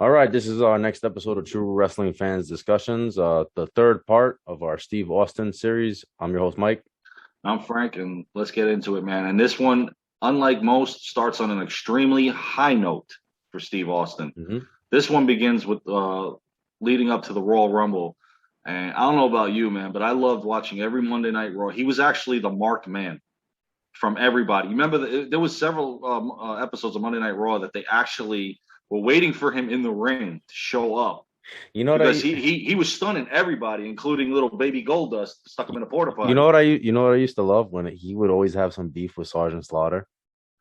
All right, this is our next episode of True Wrestling Fans Discussions, the third part of our Steve Austin series. I'm your host, Mike. I'm Frank, and let's get into it, man. And this one, unlike most, starts on an extremely high note for Steve Austin. Hmm. This one begins with leading up to the Royal Rumble. And I don't know about you, man, but I loved watching every Monday Night Raw. He was actually the marked man from everybody. You remember there was several episodes of Monday Night Raw that they actually were waiting for him in the ring to show up You know what because I, he was stunning everybody, including little baby Goldust, stuck him in a porta you potty. know what I used to love when he would always have some beef with Sergeant Slaughter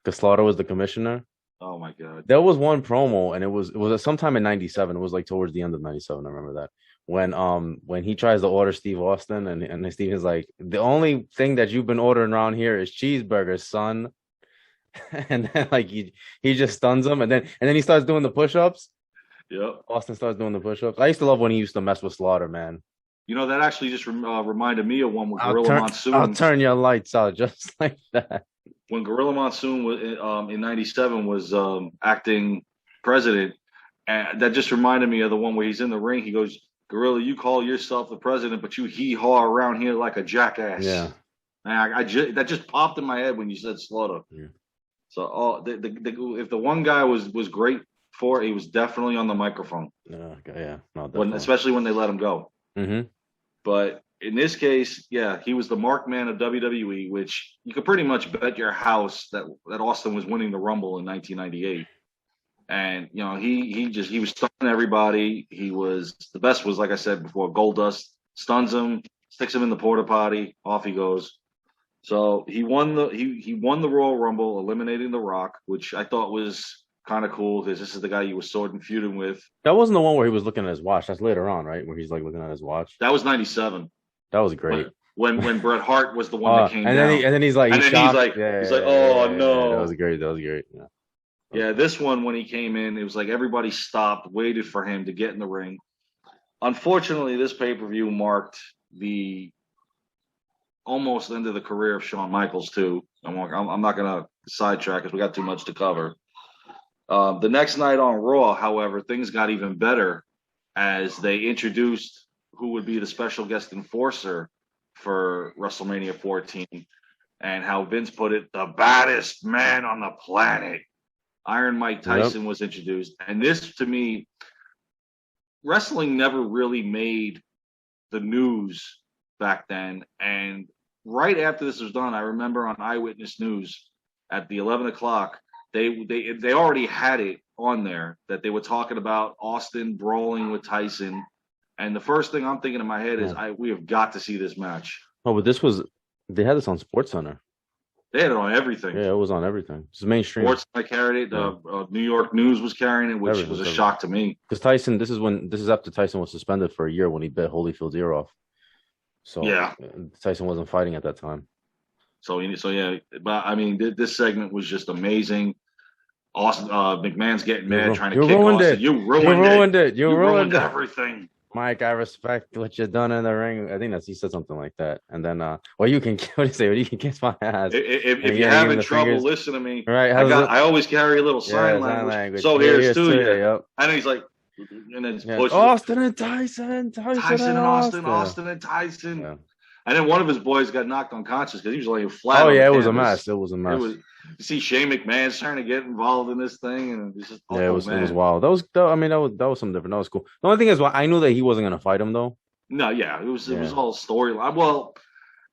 because Slaughter was the commissioner. Oh my god. There was one promo, and it was sometime in '97. It was like towards the end of '97. I remember that when he tries to order Steve Austin, and Steve is like, the only thing that you've been ordering around here is cheeseburgers, son. And then like he just stuns him, and then he starts doing the push-ups. Yep. Austin starts doing the push-ups. I used to love when he used to mess with Slaughter, man. You know, that actually just reminded me of one with I'll Gorilla turn I'll Monsoon. turn your lights out just like that. When Gorilla Monsoon was in '97 was acting president, and that just reminded me of the one where he's in the ring. He goes, "Gorilla, you call yourself the president, but you hee haw around here like a jackass." Yeah. And that just popped in my head when you said Slaughter. Yeah. So, if the one guy was great for it, he was definitely on the microphone Yeah. No, when, definitely. especially when they let him go. Hmm. But in this case, yeah, he was the marked man of WWE, which you could pretty much bet your house that Austin was winning the Rumble in 1998. And you know, he was stunning everybody. He was the best. Was like I said before, Goldust stuns him, sticks him in the porta potty, off he goes. So he won the Royal Rumble, eliminating The Rock, which I thought was kind of cool because this is the guy he was sword and feuding with. That wasn't the one where he was looking at his watch. That's later on, right? Where he's like looking at his watch. That was '97. That was great. When Bret Hart was the one that came and down. then he's like, And then he's like, oh no. That was great. That was great. Yeah. Yeah, this one when he came in, it was like everybody stopped, waited for him to get in the ring. Unfortunately, this pay-per-view marked the almost end of the career of Shawn Michaels too. I'm not gonna sidetrack because we got too much to cover. The next night on Raw, however, things got even better as they introduced who would be the special guest enforcer for WrestleMania 14, and how Vince put it, the baddest man on the planet. Iron Mike Tyson was introduced. And this, to me, wrestling never really made the news back then. And right after this was done, I remember on Eyewitness News at the 11 o'clock, they already had it on there that they were talking about Austin brawling with Tyson. And the first thing I'm thinking in my head is, we have got to see this match. Oh, but they had this on SportsCenter. They had it on everything. Yeah, it was on everything. It's mainstream. SportsCenter carried it. New York News was carrying it, which was a shock to me. Because Tyson, this is after Tyson was suspended for a year when he bit Holyfield's ear off. So yeah, Tyson wasn't fighting at that time. So yeah, but I mean, this segment was just amazing. Austin McMahon's getting mad, trying to kick Austin. You ruined it. You ruined everything. Mike, I respect what you've done in the ring. I think he said something like that. And then, well, you can, what do you say? Well, you can kiss my ass. If you're having trouble, fingers. Listen to me. Right. I always carry a little sign language. So here's to you. Yep. And he's like, and then push Austin and Tyson and Austin and Tyson. Yeah. And then one of his boys got knocked unconscious because he was laying flat. Oh, yeah, it was a mess. It was a mess. You see Shane McMahon's trying to get involved in this thing, and it's just it was wild. That was something different. That was cool. The only thing is, I knew that he wasn't going to fight him though. No, yeah, it was all storyline. Well,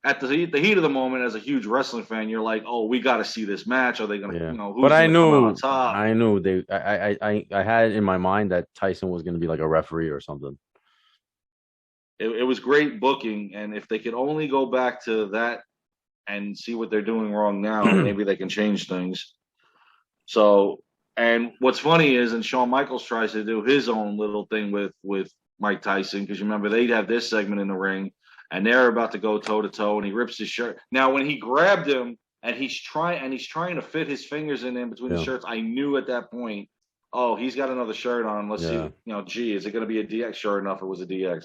at the heat of the moment, as a huge wrestling fan, you're like, oh, we got to see this match. Are they going to, who's but I knew, come out on top? I knew I had in my mind that Tyson was going to be like a referee or something. It was great booking, and if they could only go back to that and see what they're doing wrong now, maybe they can change things. So, and what's funny is, and Shawn Michaels tries to do his own little thing with Mike Tyson, because you remember they'd have this segment in the ring, and they're about to go toe to toe, and he rips his shirt. Now, when he grabbed him and he's trying to fit his fingers in between the shirts, I knew at that point, oh, he's got another shirt on. Let's see, gee, is it going to be a DX? Sure enough, it was a DX.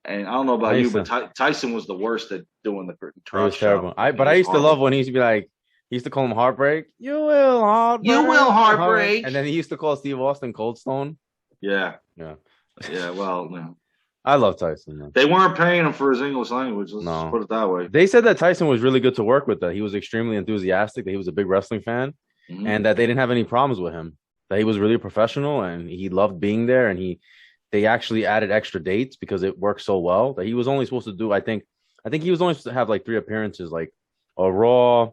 And I don't know about you, but Tyson was the worst at doing the trash. It was terrible. I used to love when he used to be like, he used to call him Heartbreak. You will Heartbreak. You will Heartbreak. And then he used to call Steve Austin Cold Stone. Yeah. Yeah. Yeah. Well, no. I love Tyson, man. They weren't paying him for his English language. Let's just No. put it that way. They said that Tyson was really good to work with, that he was extremely enthusiastic, that he was a big wrestling fan, Mm-hmm. and that they didn't have any problems with him. That he was really professional and he loved being there, and they actually added extra dates because it worked so well that he was only supposed to do, I think he was only supposed to have like 3 appearances, like a Raw,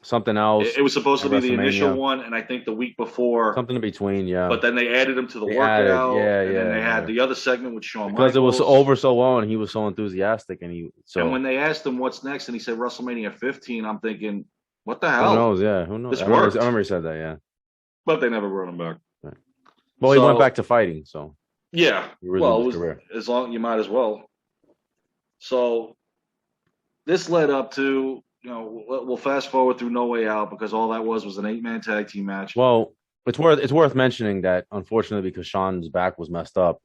something else, It was supposed to be the initial WrestleMania, one, and I think the week before, something in between, yeah. but then they added him to the They workout, added, and then they yeah. had the other segment with Shawn Because it was Michaels. over so well and he was so enthusiastic, and And when they asked him what's next, and he said WrestleMania 15, I'm thinking, what the who hell? knows? Yeah, who knows? This I remember, worked. I remember he said that, yeah. But they never brought him back. Right. Well, he went back to fighting, so yeah. he Well, his career. as long you might as well. So this led up to, we'll fast forward through No Way Out because all that was an 8-man tag team match. Well, it's worth mentioning that unfortunately, because Shawn's back was messed up,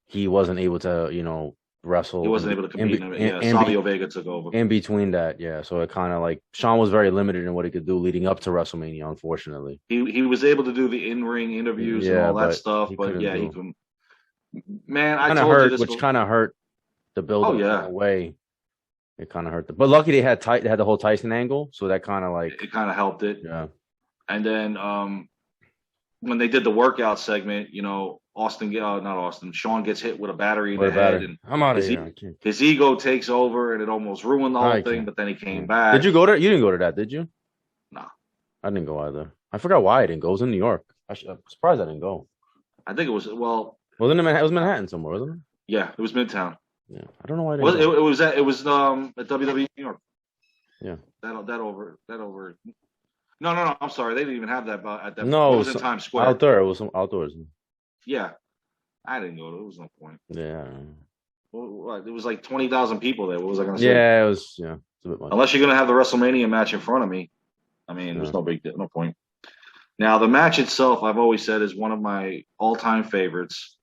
he wasn't able to, wrestle. He wasn't able to compete in it. Savio Vega took over. In between that, yeah. So it kind of like Shawn was very limited in what he could do leading up to WrestleMania, unfortunately. He was able to do the in-ring interviews and all that stuff, but he couldn't. Man, I told you this, which kind of hurt the build up in a way. It kind of hurt but lucky they had the whole Tyson angle, so that kind of like it kind of helped it. Yeah. And then when they did the workout segment, Shawn gets hit with a battery in the head, and I'm out of here. His ego takes over, and it almost ruined the whole thing. But then he came back. Did you go there? You didn't go to that, did you? No, I didn't go either. I forgot why I didn't go. It was in New York. I'm surprised I didn't go. I think it was Wasn't it? It was Manhattan somewhere, wasn't it? Yeah, it was Midtown. Yeah, I don't know why. It was at WWE New York. Yeah, that over. No. I'm sorry, they didn't even have that at that. No, it was in Times Square. Outdoor. It was some outdoors. Yeah, I didn't go. There was no point. Yeah. Well, it was like 20,000 people there. What was I going to say? Yeah, it was. Yeah, it's a bit much. Unless you're going to have the WrestleMania match in front of me, I mean, there's no point. Now, the match itself, I've always said, is one of my all-time favorites.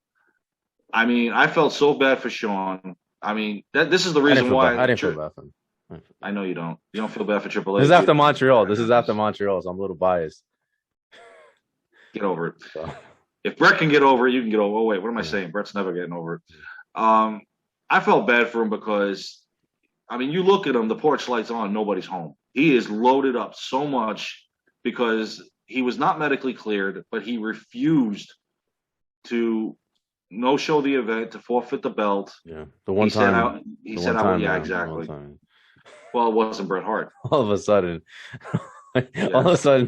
I mean, I felt so bad for Shawn. I mean, this is the reason why I didn't feel bad for him. I know you don't. You don't feel bad for Triple H. This is after Montreal. This is after Montreal, so I'm a little biased. Get over it. So. If Brett can get over it, you can get over it. Oh, wait, what am I saying? Brett's never getting over it. I felt bad for him because, I mean, you look at him, the porch light's on, nobody's home. He is loaded up so much because he was not medically cleared, but he refused to no-show the event, to forfeit the belt. Yeah, the one time. He said, yeah, exactly. Well, it wasn't Bret Hart. All of a sudden. All of a sudden,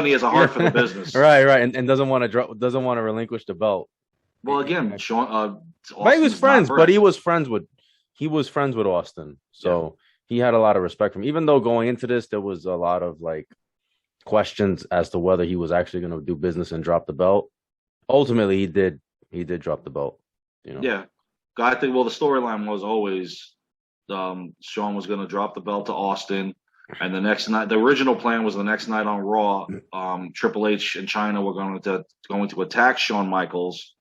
he has a heart for the business. Right, and doesn't want to relinquish the belt. Well, again, Shawn. But he was friends, but he was friends with Austin, so he had a lot of respect for him. Even though going into this, there was a lot of like questions as to whether he was actually going to do business and drop the belt. Ultimately, he did drop the belt. Yeah, I think. Well, the storyline was always Shawn was going to drop the belt to Austin. And the next night, the original plan was the next night on Raw, Triple H and China were going to attack Shawn Michaels,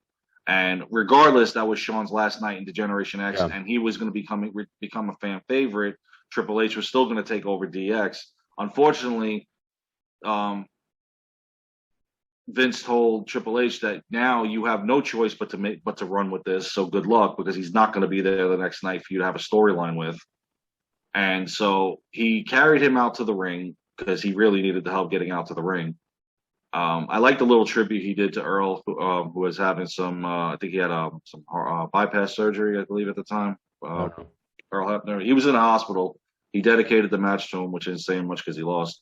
and regardless, that was Shawn's last night in Degeneration X, and he was going to become a fan favorite. Triple H was still going to take over DX. Unfortunately, Vince told Triple H that now you have no choice but to run with this. So good luck, because he's not going to be there the next night for you to have a storyline with. And so he carried him out to the ring because he really needed the help getting out to the ring. I like the little tribute he did to Earl, who was having some, I think he had some bypass surgery, I believe, at the time. Earl Hebner. He was in the hospital. He dedicated the match to him, which isn't saying much because he lost.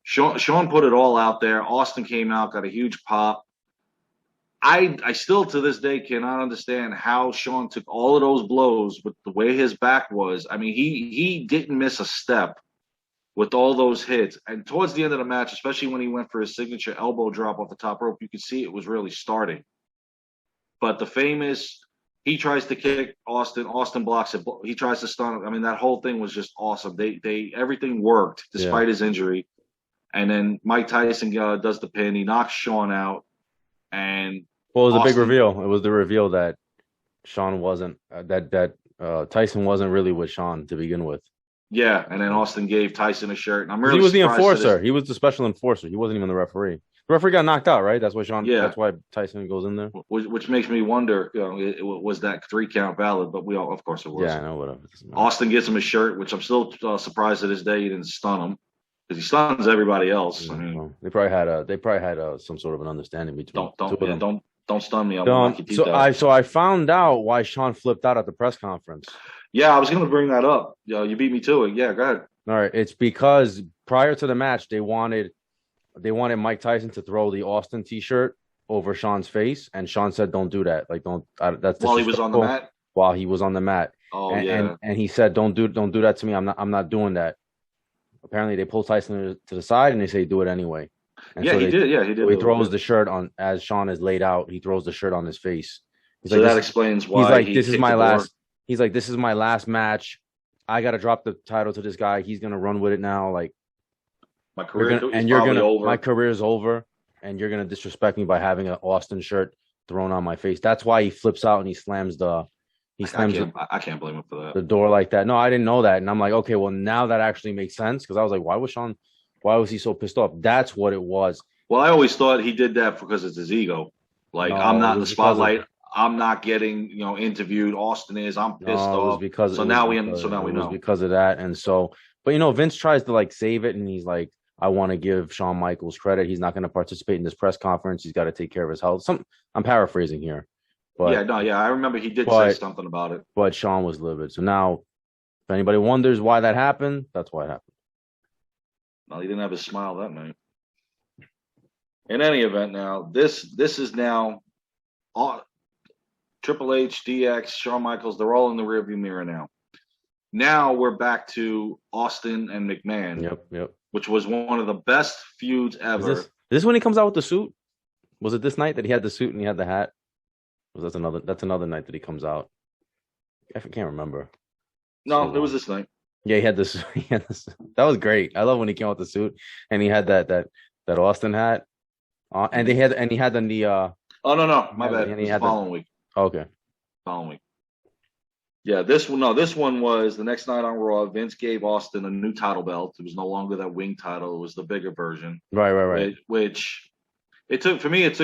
Shawn put it all out there. Austin came out, got a huge pop. I still to this day cannot understand how Shawn took all of those blows with the way his back was. I mean, he didn't miss a step with all those hits. And towards the end of the match, especially when he went for his signature elbow drop off the top rope, you could see it was really starting. But the famous, he tries to kick Austin. Austin blocks it. He tries to stun him. I mean, that whole thing was just awesome. Everything worked despite his injury. And then Mike Tyson does the pin. He knocks Shawn out. And it was a big reveal. It was the reveal that Shawn wasn't Tyson wasn't really with Shawn to begin with. Yeah, and then Austin gave Tyson a shirt. And I'm really he was the enforcer. He was the special enforcer. He wasn't even the referee. referee got knocked out, right? That's why Yeah. That's why Tyson goes in there. Which makes me wonder, was that 3 count valid? But of course, it was. Yeah, I know, whatever. Austin gets him a shirt, which I'm still surprised to this day he didn't stun him, because he stuns everybody else. Yeah, I mean, well, they probably had some sort of an understanding between two of them. Don't stun me. I'll knock your teeth out. So I found out why Shawn flipped out at the press conference. Yeah, I was going to bring that up. You beat me to it. Yeah, go ahead. All right, it's because prior to the match, they wanted Mike Tyson to throw the Austin T-shirt over Shawn's face, and Shawn said, "Don't do that. Like, don't." That's while he was on the mat. While he was on the mat. Oh, and he said, "Don't do that to me. I'm not doing that." Apparently, they pull Tyson to the side and they say, "Do it anyway." And yeah, so he did. Yeah, he did. So he throws the shirt on as Shawn is laid out. He throws the shirt on his face. He's so like, that explains why. He's like, "This is my last." He's like, "This is my last match. I got to drop the title to this guy. He's gonna run with it now. Like, my career over. My career's over, and you're gonna disrespect me by having an Austin shirt thrown on my face." That's why he flips out and he slams the. I can't blame him for that. The door like that. No, I didn't know that, and I'm like, okay, well now that actually makes sense, because I was like, why was he so pissed off? That's what it was. Well, I always thought he did that because it's his ego. Like, no, I'm not in the spotlight. I'm not getting interviewed. Austin is. I'm pissed off. So now we know. It was because of that, and so, but Vince tries to like save it, and he's like, I want to give Shawn Michaels credit. He's not going to participate in this press conference. He's got to take care of his health. I'm paraphrasing here. But, I remember he did say something about it. But Shawn was livid. So now, if anybody wonders why that happened, that's why it happened. Well, he didn't have a smile that night. In any event, now this is now all, Triple H, DX, Shawn Michaels. They're all in the rearview mirror now. Now we're back to Austin and McMahon. Yep. Which was one of the best feuds ever. Is this when he comes out with the suit? Was it this night that he had the suit and he had the hat? That's another night that he comes out. I can't remember. No, it was this night. Yeah, he had this. That was great. I love when he came out with the suit and he had that Austin hat. And he had the Oh no, my bad. And he had the following week. Okay. Following week. Yeah, this one was the next night on Raw. Vince gave Austin a new title belt. It was no longer that wing title. It was the bigger version. Right. Which it took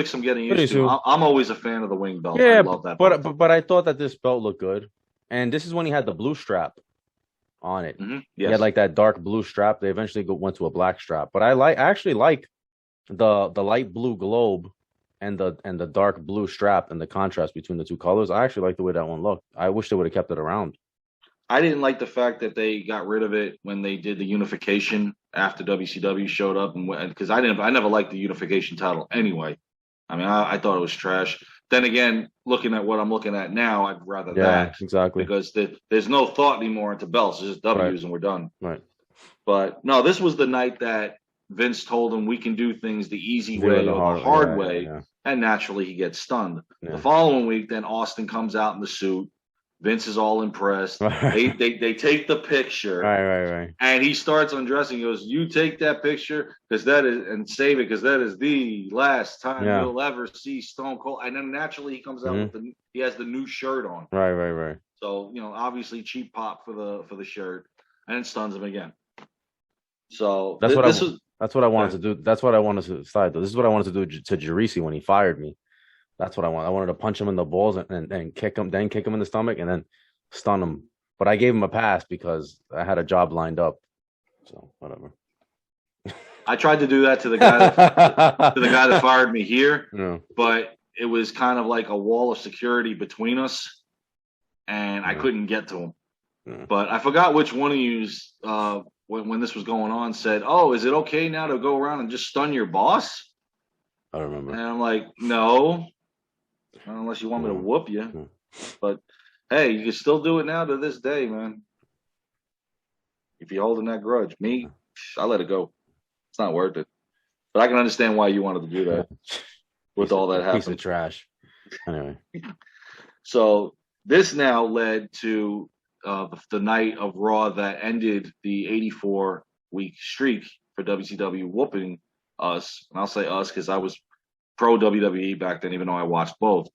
some getting used to. I'm always a fan of the wing belt. Yeah, I love that. But I thought that this belt looked good, and this is when he had the blue strap on it. Mm-hmm. Yes. He had like that dark blue strap. They eventually went to a black strap, but I actually like the light blue globe and the dark blue strap and the contrast between the two colors. I actually like the way that one looked. I wish they would have kept it around. I didn't like the fact that they got rid of it when they did the unification after WCW showed up, and because I never liked the unification title anyway. I mean, I thought it was trash. Then again, looking at what I'm looking at now, I'd rather that exactly, because there's no thought anymore into belts. It's just W's and we're done. Right. But no, this was the night that Vince told him we can do things the easy way or the hard way, and naturally he gets stunned. Yeah. The following week, then Austin comes out in the suit. Vince is all impressed. Right. They take the picture. Right. And he starts undressing. He goes, "You take that picture and save it because that is the last time you'll ever see Stone Cold." And then naturally he comes out with he has the new shirt on. Right. So obviously cheap pop for the shirt, and it stuns him again. So that's what I wanted to do. That's what I wanted to decide. This is what I wanted to do to Jarisi when he fired me. That's what I wanted. I wanted to punch him in the balls and kick him, then kick him in the stomach, and then stun him. But I gave him a pass because I had a job lined up. So whatever. I tried to do that to the guy that fired me here, but it was kind of like a wall of security between us, and I couldn't get to him. But I forgot which one of you when this was going on said, "Oh, is it okay now to go around and just stun your boss?" I remember. And I'm like, "No. Unless you want me to whoop you." But hey, you can still do it now to this day, man. If you're holding that grudge, I let it go. It's not worth it. But I can understand why you wanted to do that with all that happening. Piece of trash. Anyway. So this now led to the night of Raw that ended the 84-week streak for WCW whooping us. And I'll say us because I was pro WWE back then, even though I watched both.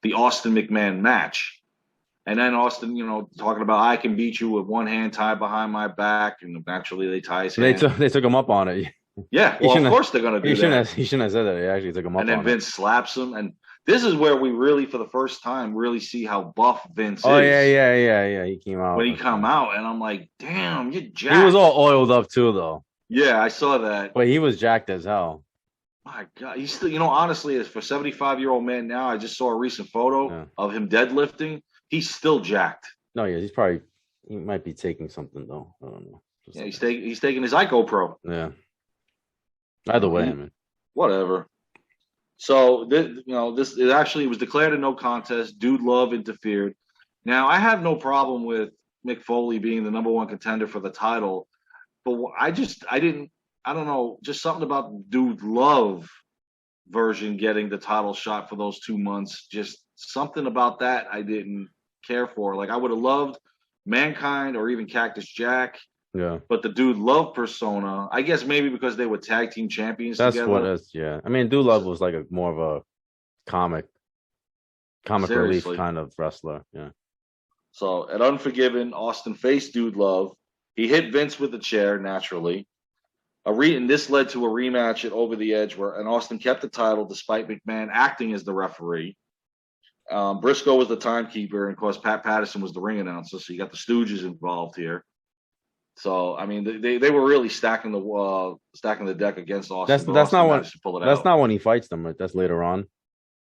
The Austin McMahon match. And then Austin, talking about I can beat you with one hand tied behind my back, and naturally they tie his hand. They took him up on it. Yeah, well, of course they're going to do that. He shouldn't have said that. He actually took him up And then on Vince slaps him. And this is where we really, for the first time, really see how buff Vince Oh, is. yeah. He came out. When he come out, and I'm like, damn, you're jacked. He was all oiled up too, though. Yeah, I saw that. But he was jacked as hell. My God, he's still, honestly, for 75-year-old man now, I just saw a recent photo of him deadlifting. He's still jacked. No, yeah, he might be taking something though. I don't know. Yeah, he's taking his IcoPro. Yeah. Either way, I mean, whatever. So this it actually was declared a no contest. Dude Love interfered. Now I have no problem with Mick Foley being the number one contender for the title, but I don't know, just something about Dude Love version getting the title shot for those 2 months. Just something about that I didn't care for. Like I would have loved Mankind or even Cactus Jack. Yeah. But the Dude Love persona, I guess maybe because they were tag team champions together. I mean, Dude Love was like more of a comic relief kind of wrestler. Yeah. So at Unforgiven, Austin faced Dude Love. He hit Vince with a chair, naturally. And this led to a rematch at Over the Edge, and Austin kept the title despite McMahon acting as the referee. Briscoe was the timekeeper, and of course Pat Patterson was the ring announcer. So you got the Stooges involved here. So I mean, they were really stacking the deck against Austin. That's not when he fights them. Right? That's later on.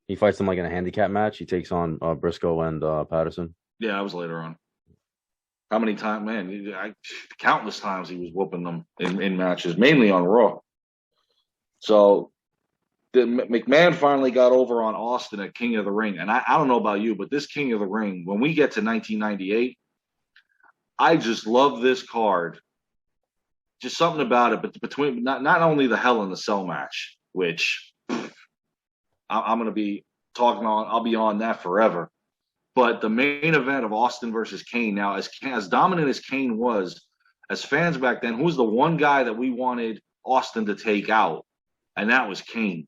He fights them like in a handicap match. He takes on Briscoe and Patterson. Yeah, that was later on. How many times, man? Countless times he was whooping them in matches, mainly on Raw. So McMahon finally got over on Austin at King of the Ring. And I don't know about you, but this King of the Ring, when we get to 1998, I just love this card. Just something about it. But between not only the Hell in the Cell match, which I'm going to be talking on, I'll be on that forever. But the main event of Austin versus Kane. Now, as dominant as Kane was, as fans back then, who's the one guy that we wanted Austin to take out? And that was Kane.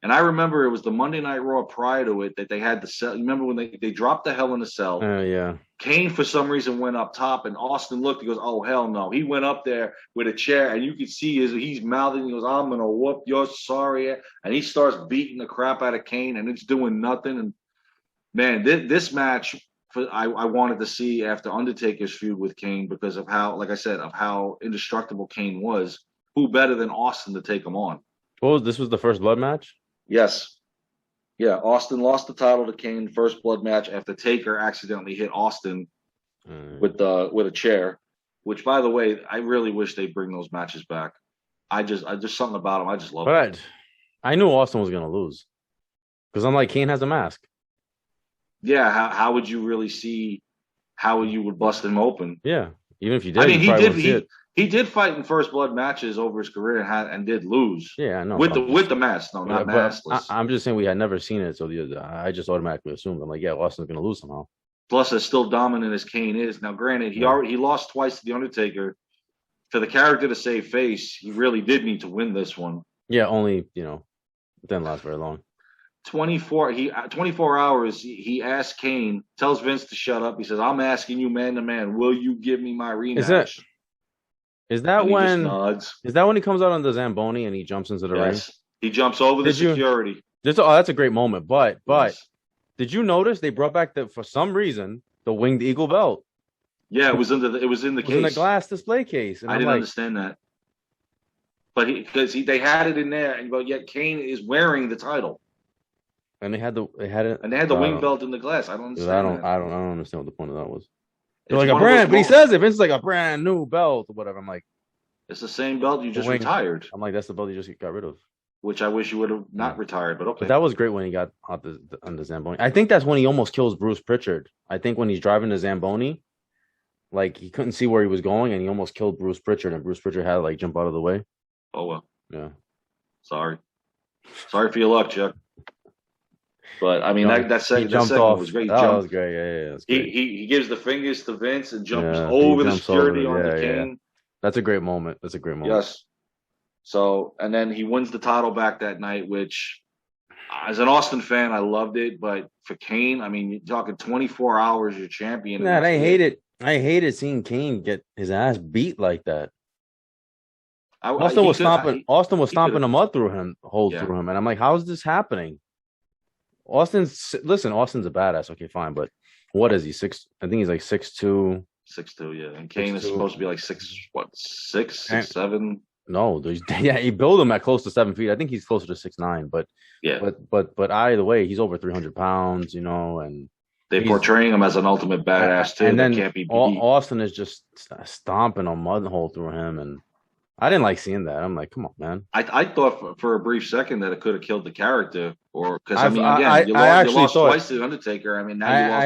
And I remember it was the Monday Night Raw prior to it that they had the cell. Remember when they dropped the Hell in a Cell? Oh, yeah. Kane, for some reason, went up top, and Austin looked. He goes, oh, hell no. He went up there with a chair, and you could see he's mouthing. He goes, I'm going to whoop your sorry. And he starts beating the crap out of Kane, and it's doing nothing. And man, this match I wanted to see after Undertaker's feud with Kane because of how, like I said, of how indestructible Kane was. Who better than Austin to take him on? This was the first blood match? Yes. Yeah, Austin lost the title to Kane first blood match after Taker accidentally hit Austin with a chair. Which, by the way, I really wish they'd bring those matches back. I just something about them. I just love it. I knew Austin was going to lose because I'm like, Kane has a mask. Yeah, how would you really see how you would bust him open? Yeah, even if you did. I mean, he did fight in first blood matches over his career and did lose. Yeah, I know. With the mask, no, not maskless. I'm just saying we had never seen it, so I just automatically assumed. I'm like, yeah, Austin's going to lose somehow. Plus, as still dominant as Kane is now, granted, he lost twice to the Undertaker. For the character to save face, he really did need to win this one. Yeah, only it didn't last very long. 24 hours, he asked Kane, tells Vince to shut up. He says, I'm asking you man to man, will you give me my rematch? Is that when he comes out on the Zamboni and he jumps into the ring? He jumps over the security. That's a great moment. But did you notice they brought back for some reason the winged eagle belt? Yeah, it was in the case. In the glass display case. And I didn't understand that. But they had it in there, but yet Kane is wearing the title. And they had the wing belt in the glass. I don't understand. I don't understand what the point of that was. They're like a brand, but he says it. It's like a brand new belt or whatever. I'm like, it's the same belt you just retired. I'm like, that's the belt you just got rid of. Which I wish you would have not retired, but okay. But that was great when he got on the Zamboni. I think that's when he almost kills Bruce Pritchard. I think when he's driving the Zamboni, like he couldn't see where he was going, and he almost killed Bruce Pritchard, and Bruce Pritchard had to like jump out of the way. Oh well. Yeah. Sorry for your luck, Chuck. But I mean that segment was great. That was great. Yeah. He gives the fingers to Vince and jumps over the security on the King. Yeah. That's a great moment. Yes. So and then he wins the title back that night, which as an Austin fan, I loved it. But for Kane, I mean, you're talking 24 hours, you're champion. I hated seeing Kane get his ass beat like that. Austin was stomping. Austin was stomping a mud through him, through him, and I'm like, how is this happening? Austin's a badass. Okay, fine, but what is he? I think he's like 6'2". 6'2", yeah. And Kane is supposed to be like 6'7". No, he built him at close to 7 feet. I think he's closer to 6'9". But but either way, he's over 300 pounds, and they're portraying him as an ultimate badass too. And then can't be beat. Austin is just stomping a mud hole through him, and I didn't like seeing that. I'm like, come on, man. I thought for a brief second that it could have killed the character, or because you lost twice to the Undertaker. I mean, now you lost.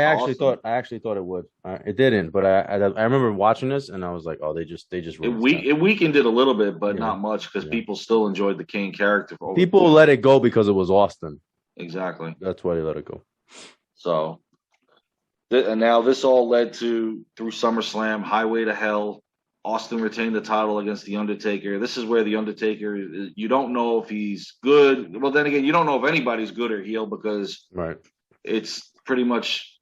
I actually thought it would. It didn't, but I remember watching this and I was like, oh, they just it weakened it a little bit, but not much because people still enjoyed the Kane character. People let it go because it was Austin. Exactly. That's why they let it go. So, and now this all led to through SummerSlam, Highway to Hell. Austin retained the title against The Undertaker. This is where The Undertaker, you don't know if he's good. Well, then again, you don't know if anybody's good or heel because it's pretty much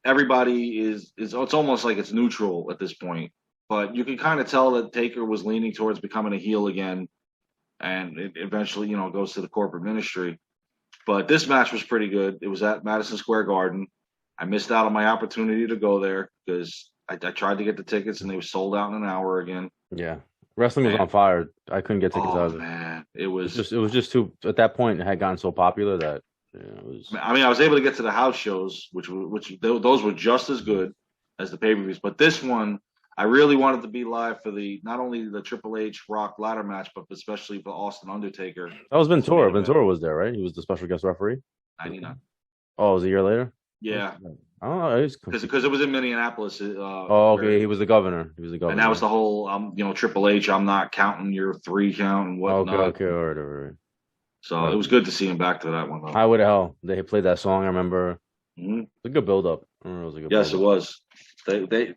everybody is it's almost like it's neutral at this point. But you can kind of tell that Taker was leaning towards becoming a heel again, and it eventually, goes to the corporate ministry. But this match was pretty good. It was at Madison Square Garden. I missed out on my opportunity to go there because I tried to get the tickets and they were sold out in an hour again. Yeah, wrestling was on fire. I couldn't get tickets either. Man, it was just too. At that point, it had gotten so popular that it was. I mean, I was able to get to the house shows, which those were just as good as the pay-per-views. But this one, I really wanted to be live for not only the Triple H Rock ladder match, but especially for Austin Undertaker. That was Ventura. Ventura was there, right? He was the special guest referee. 99. Oh, it was a year later. Yeah. I don't know. Because it was in Minneapolis. Okay. He was the governor. And that was the whole, Triple H, I'm not counting your 3 count and whatnot. Okay. All right. So it was good to see him back to that one. Though. Highway to Hell. They played that song, I remember. Mm-hmm. It was a good build-up. Yes, it was. They,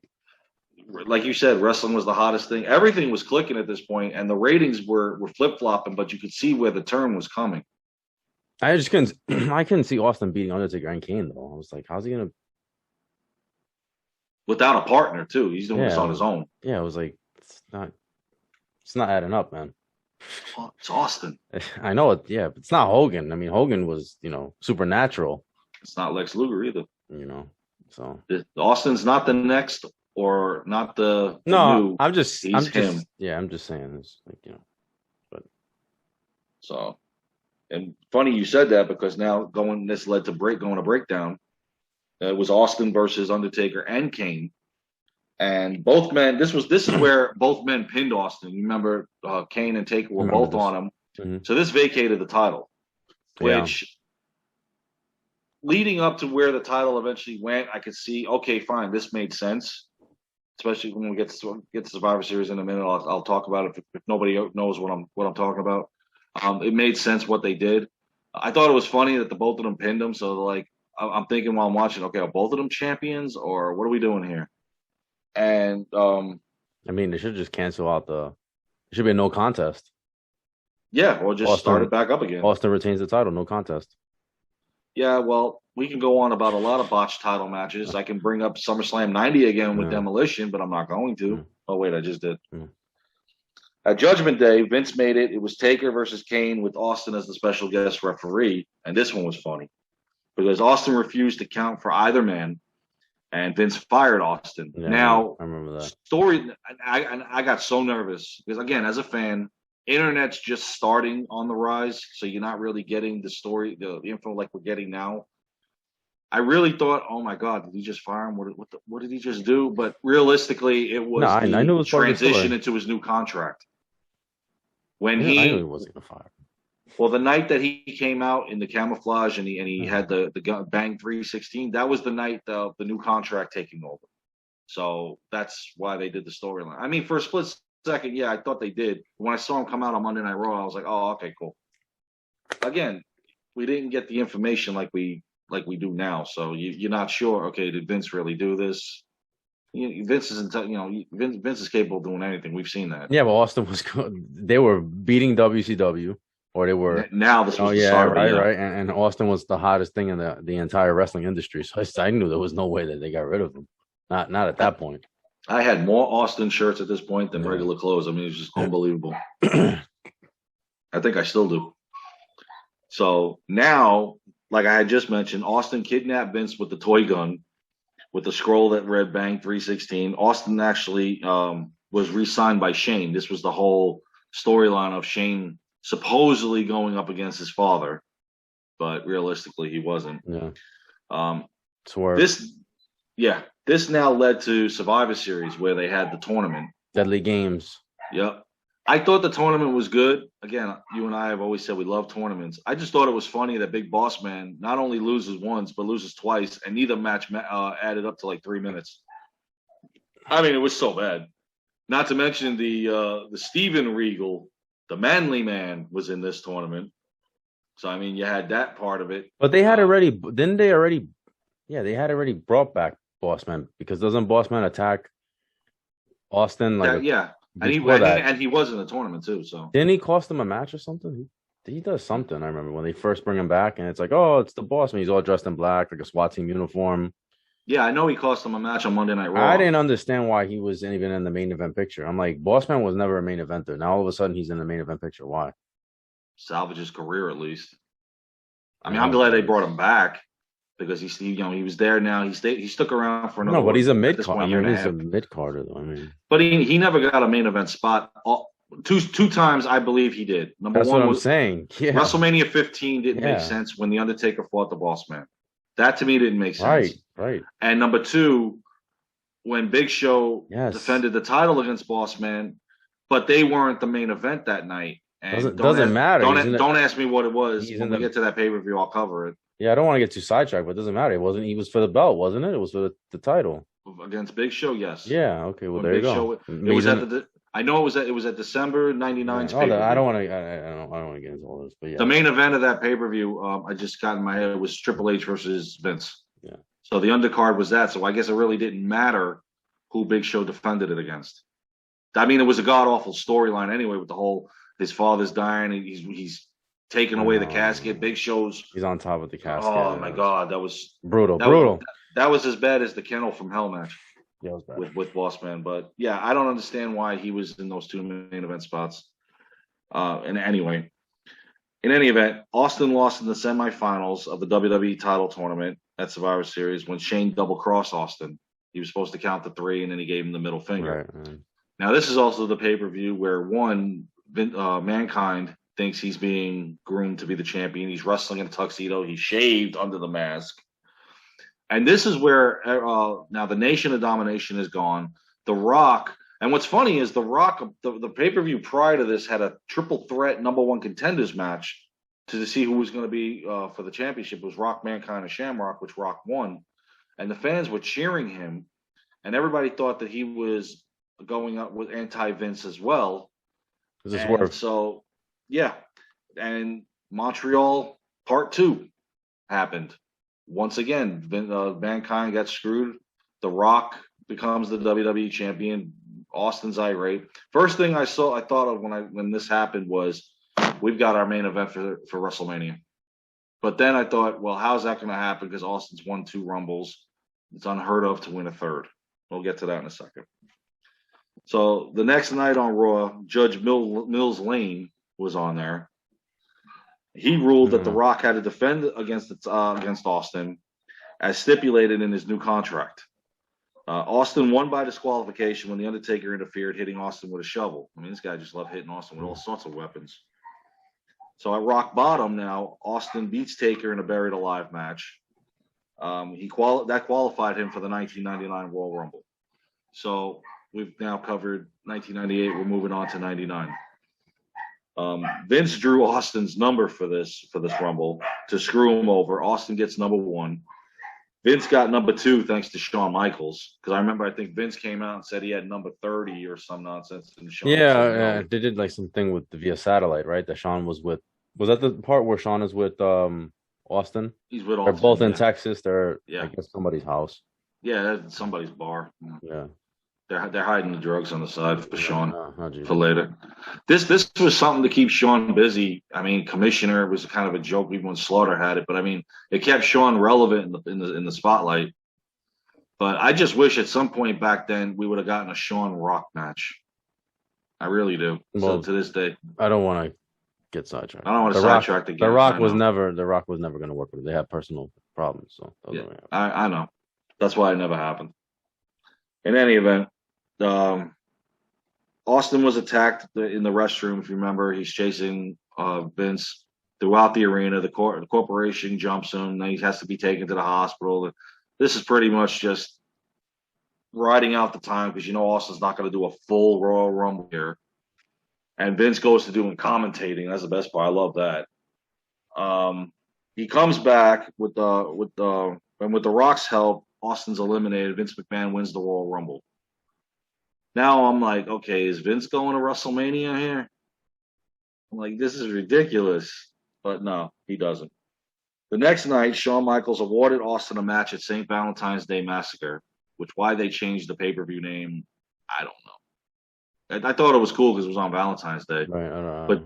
like you said, wrestling was the hottest thing. Everything was clicking at this point, and the ratings were flip-flopping, but you could see where the turn was coming. I just couldn't. I couldn't see Austin beating Undertaker and Kane though. I was like, "How's he gonna?" Without a partner too, he's doing this on his own. Yeah, I was like, "It's not adding up, man." It's Austin. I know it. Yeah, but it's not Hogan. I mean, Hogan was supernatural. It's not Lex Luger either. So Austin's not the next or not the no. New. I'm just him. Yeah, I'm just saying this. But so. And funny you said that because now this led to going to breakdown. It was Austin versus Undertaker and Kane, and both men. This is where both men pinned Austin. You remember Kane and Taker were both on him, so this vacated the title. Which leading up to where the title eventually went, I could see. Okay, fine, this made sense. Especially when we get to Survivor Series in a minute, I'll talk about it if nobody knows what I'm talking about. It made sense what they did. I thought it was funny that the both of them pinned them. So I'm thinking while I'm watching, okay, are both of them champions or what are we doing here? And I mean, they should just cancel out it should be a no contest. Yeah, or just start it back up again. Austin retains the title, no contest. Yeah, well, we can go on about a lot of botched title matches. I can bring up SummerSlam 90 again with Demolition, but I'm not going to. Oh wait, I just did. At Judgment Day, Vince made it. It was Taker versus Kane with Austin as the special guest referee. And this one was funny because Austin refused to count for either man, and Vince fired Austin. Yeah, now, I remember that story. I got so nervous because, again, as a fan, internet's just starting on the rise, so you're not really getting the story, the info like we're getting now. I really thought, oh my God, did he just fire him? What did he just do? But realistically, it was I knew it was transition into his new contract. I knew he wasn't gonna fire. Well, the night that he came out in the camouflage and he had the gun, Bang 316, that was the night of the new contract taking over. So that's why they did the storyline. I mean, for a split second, I thought they did. When I saw him come out on Monday Night Raw, I was like, oh, okay, cool. Again, we didn't get the information like we do now, so you're not sure. Okay, did Vince really do this? Vince isn't, Vince is capable of doing anything. We've seen that. Yeah, but Austin was good. They were beating WCW, or they were now. This was right. And Austin was the hottest thing in the entire wrestling industry. So I knew there was no way that they got rid of him. Not at that point. I had more Austin shirts at this point than Yeah. regular clothes. I mean, it's just unbelievable. I think I still do. So now, like I had just mentioned, Austin kidnapped Vince with the toy gun, with the scroll that read Bang 316. Austin actually was re-signed by Shane. This was the whole storyline of Shane supposedly going up against his father, but realistically he wasn't. Yeah. Um, Swerve. this now led to Survivor Series where they had the tournament. Deadly Games. Yep. I thought the tournament was good. Again, you and I have always said we love tournaments. I just thought it was funny that Big Boss Man not only loses once, but loses twice, and neither match added up to like 3 minutes. I mean, it was so bad. Not to mention the Steven Regal, the manly man, was in this tournament. So, I mean, you had that part of it. But they had already, didn't they already? Yeah, they had already brought back Boss Man, because doesn't Boss Man attack Austin yeah. And he was in the tournament too. So didn't he cost him a match or something? He does something. I remember when they first bring him back, and it's like, oh, it's the Boss Man. He's all dressed in black, like a SWAT team uniform. Yeah, I know he cost him a match on Monday Night Raw. I didn't understand why he was even in the main event picture. I'm like, Boss Man was never a main eventer. Now all of a sudden he's in the main event picture. Why? Salvage his career at least. I mean, I'm glad they brought him back because he was there now. He stuck around for another. No, but he's a mid card. I mean, he's a mid carder though. I mean, but he never got a main event spot. Two times I believe he did. That's what I'm saying. Yeah. WrestleMania 15 didn't make sense when the Undertaker fought the Boss Man. That to me didn't make sense. Right. And number two, when Big Show defended the title against Boss Man, but they weren't the main event that night. And doesn't matter. Don't ask me what it was. When we get to that pay-per-view, I'll cover it. Yeah, I don't want to get too sidetracked, but it doesn't matter. He was for the belt, wasn't it? It was for the title. Against Big Show, yes. Yeah, okay. Well, there you go. It was at December '99's pay-per-view. I don't want to get into all this, but yeah. The main event of that pay-per-view, I just got in my head, was Triple H versus Vince. Yeah. So the undercard was that. So I guess it really didn't matter who Big Show defended it against. I mean, it was a god-awful storyline anyway, with the whole his father's dying, and he's taking away the casket. Big Show's he's on top of the casket. Oh my God, that was brutal. That was as bad as the Kennel from Hell match. Yeah, it was bad. With Boss Man. But yeah, I don't understand why he was in those two main event spots. And anyway, in any event, Austin lost in the semifinals of the WWE title tournament at Survivor Series when Shane double-crossed Austin. He was supposed to count to 3, and then he gave him the middle finger. Right. Now, this is also the pay-per-view where Mankind thinks he's being groomed to be the champion. He's wrestling in a tuxedo. He's shaved under the mask. And this is where now the Nation of Domination is gone. The Rock, and what's funny is The Rock, the pay-per-view prior to this had a triple threat number one contenders match to see who was going to be for the championship. It was Rock, Mankind, and Shamrock, which Rock won. And the fans were cheering him, and everybody thought that he was going up with anti-Vince as well. So, yeah. And Montreal Part 2 happened. Once again, Mankind got screwed. The Rock becomes the WWE champion. Austin's irate. First thing I thought of when this happened was, we've got our main event for WrestleMania. But then I thought, well, how's that going to happen? Because Austin's won 2 Rumbles. It's unheard of to win a third. We'll get to that in a second. So the next night on Raw, Judge Mills Lane was on there. He ruled that The Rock had to defend against Austin, as stipulated in his new contract. Austin won by disqualification when The Undertaker interfered, hitting Austin with a shovel. I mean, this guy just loved hitting Austin with all sorts of weapons. So at Rock Bottom now, Austin beats Taker in a Buried Alive match. That qualified him for the 1999 Royal Rumble. So we've now covered 1998. We're moving on to 99. Vince drew Austin's number for this Rumble to screw him over. Austin gets number 1. Vince got number 2 thanks to Shawn Michaels, because I think Vince came out and said he had number 30 or some nonsense. And Shawn they did like something with via satellite, right? That Shawn was with. Was that the part where Shawn is with Austin? He's with Austin. They're both in Texas. They're I guess somebody's house. Yeah, that's somebody's bar. Yeah. They're hiding the drugs on the side for Shawn for later. This was something to keep Shawn busy. I mean, Commissioner was kind of a joke even when Slaughter had it, but I mean, it kept Shawn relevant in the spotlight. But I just wish at some point back then we would have gotten a Shawn Rock match. I really do. Well, so to this day, I don't want to get sidetracked. I don't want to sidetrack again. The Rock was never going to work with it. They had personal problems, so yeah, I know. That's why it never happened. In any event, Austin was attacked in the restroom. If you remember, he's chasing Vince throughout the arena. The corporation jumps him. Then he has to be taken to the hospital. This is pretty much just riding out the time because you know Austin's not going to do a full Royal Rumble here. And Vince goes to doing commentating. That's the best part. I love that. He comes back with the Rock's help. Austin's eliminated. Vince McMahon wins the Royal Rumble. Now I'm like, okay, is Vince going to WrestleMania here? I'm like, this is ridiculous. But no, he doesn't. The next night, Shawn Michaels awarded Austin a match at St. Valentine's Day Massacre, which why they changed the pay-per-view name, I don't know. I thought it was cool because it was on Valentine's Day. Right,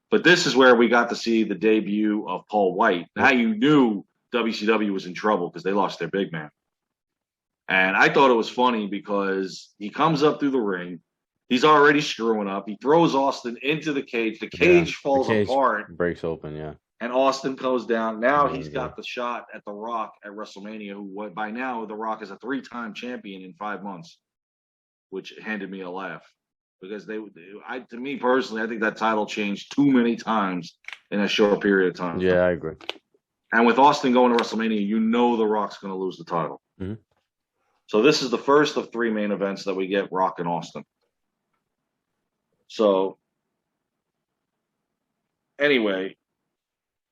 but this is where we got to see the debut of Paul White. Now you knew WCW was in trouble because they lost their big man. And I thought it was funny because he comes up through the ring. He's already screwing up. He throws Austin into the cage. The cage falls apart. Breaks open, yeah. And Austin goes down. Now he's got the shot at The Rock at WrestleMania, who by now The Rock is a 3-time champion in 5 months, which handed me a laugh. Because to me personally, I think that title changed too many times in a short period of time. Yeah, I agree. And with Austin going to WrestleMania, you know The Rock's going to lose the title. Mm-hmm. So this is the first of 3 main events that we get Rock and Austin. So anyway,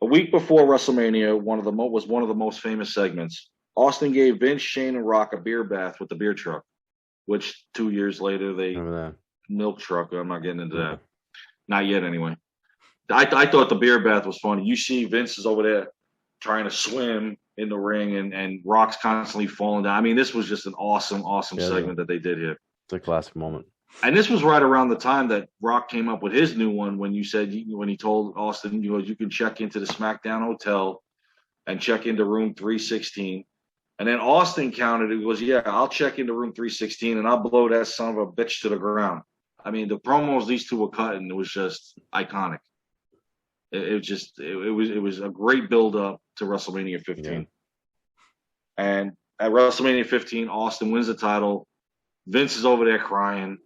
a week before WrestleMania, was one of the most famous segments. Austin gave Vince, Shane, and Rock a beer bath with the beer truck, which 2 years later they milk truck. I'm not getting into that. Not yet, anyway. I thought the beer bath was funny. You see Vince is over there trying to swim in the ring, and Rock's constantly falling down. I mean, this was just an awesome segment that they did here. It's a classic moment. And this was right around the time that Rock came up with his new one when he told Austin, you can check into the SmackDown hotel and check into room 316. And then Austin countered it. Goes, yeah, I'll check into room 316 and I'll blow that son of a bitch to the ground. I mean, the promos these two were cutting, it was just iconic. It was a great build up to WrestleMania 15. Yeah. And at WrestleMania 15, Austin wins the title. Vince is over there crying.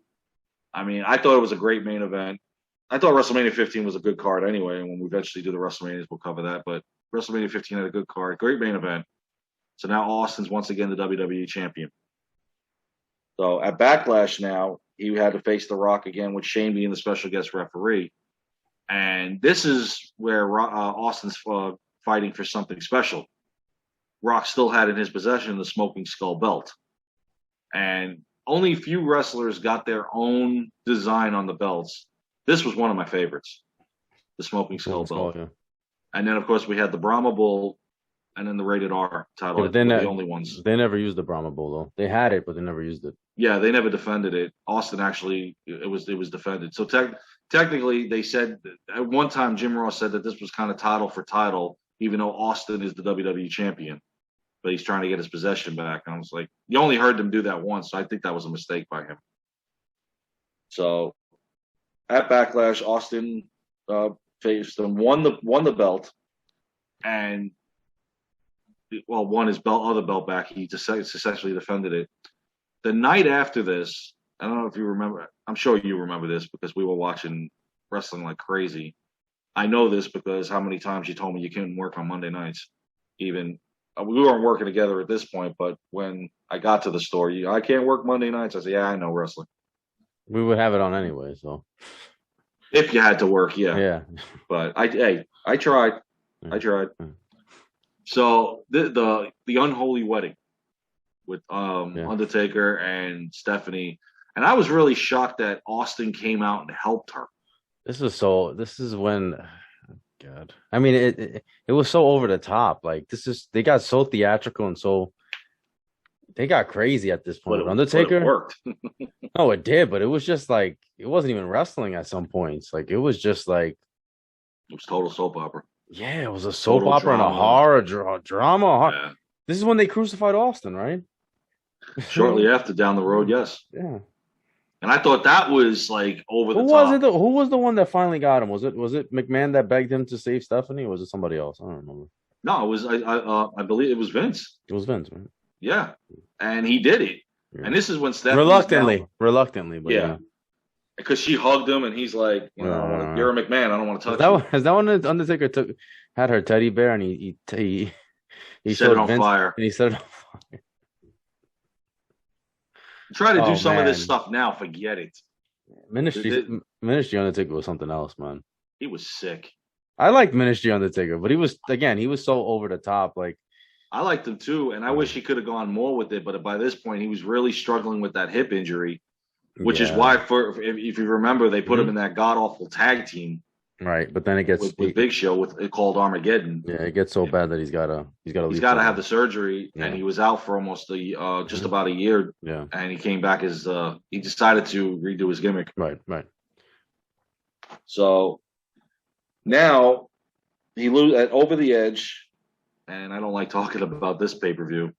I mean, I thought it was a great main event. I thought WrestleMania 15 was a good card anyway. And when we eventually do the WrestleManias, we'll cover that. But WrestleMania 15 had a good card, great main event. So now Austin's once again the WWE champion. So at Backlash now, he had to face The Rock again with Shane being the special guest referee. And this is where Austin's fighting for something special. Rock still had in his possession the Smoking Skull belt. And only a few wrestlers got their own design on the belts. This was one of my favorites, the Smoking Skull belt. Yeah. And then, of course, we had the Brahma Bull and then the Rated R title. Yeah, the only ones. They never used the Brahma Bull, though. They had it, but they never used it. Yeah, they never defended it. Austin actually, it was defended. So technically, they said at one time, Jim Ross said that this was kind of title for title, even though Austin is the WWE champion. But he's trying to get his possession back. And I was like, you only heard them do that once. So I think that was a mistake by him. So at Backlash, Austin faced him, won the belt, and won his other belt back. He successfully defended it. The night after this, I don't know if you remember. I'm sure you remember this because we were watching wrestling like crazy. I know this because how many times you told me you couldn't work on Monday nights. Even we weren't working together at this point, but when I got to the store, I can't work Monday nights. I said, yeah, I know wrestling. We would have it on anyway, so. If you had to work, yeah. Yeah. But I tried. I tried. So the Unholy Wedding with Undertaker and Stephanie, and I was really shocked that Austin came out and helped her. This is when, God, I mean it was so over the top. Like they got so theatrical and so they got crazy at this point. Undertaker it worked. No, it did, but it was just like it wasn't even wrestling at some points. Like it was just like it was total soap opera. Yeah, it was a soap opera and a horror drama. Yeah. This is when they crucified Austin, right? Shortly after, down the road, yes. Yeah. And I thought that was like over the Who was top. it? Who was the one that finally got him? Was it McMahon that begged him to save Stephanie, or was it somebody else? I don't remember. No, it was I believe it was Vince. It was Vince, right? Yeah, and he did it. Yeah. And this is when Stephanie's Reluctantly, but yeah, because she hugged him, and he's like, you're a McMahon. I don't want to touch you. Is that when the Undertaker had her teddy bear and he set it showed on Vince fire. and he set it on fire. Try to do some of this stuff now. Forget it. Ministry Undertaker was something else, man. He was sick. I liked Ministry Undertaker, but he was so over the top. Like, I liked him too, and I wish he could have gone more with it. But by this point, he was really struggling with that hip injury, which is why, if you remember, they put him in that god awful tag team. Right, but then it gets with Big Show called Armageddon. Yeah, it gets so bad that he's got to have the surgery, and he was out for almost just about a year. Yeah, and he came back as he decided to redo his gimmick. Right. So now he loses Over the Edge, and I don't like talking about this pay-per-view.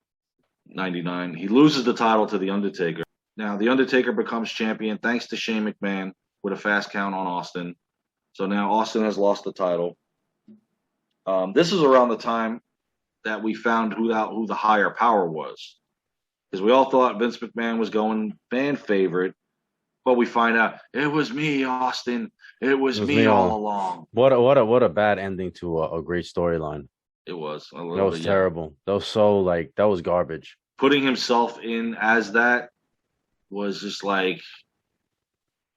99. He loses the title to The Undertaker. Now The Undertaker becomes champion thanks to Shane McMahon with a fast count on Austin. So now Austin has lost the title. This is around the time that we found who the higher power was, because we all thought Vince McMahon was going fan favorite, but we find out it was me, Austin. It was me all along. What a bad ending to a great storyline. It was. That was terrible. That was so that was garbage. Putting himself in as that was just like,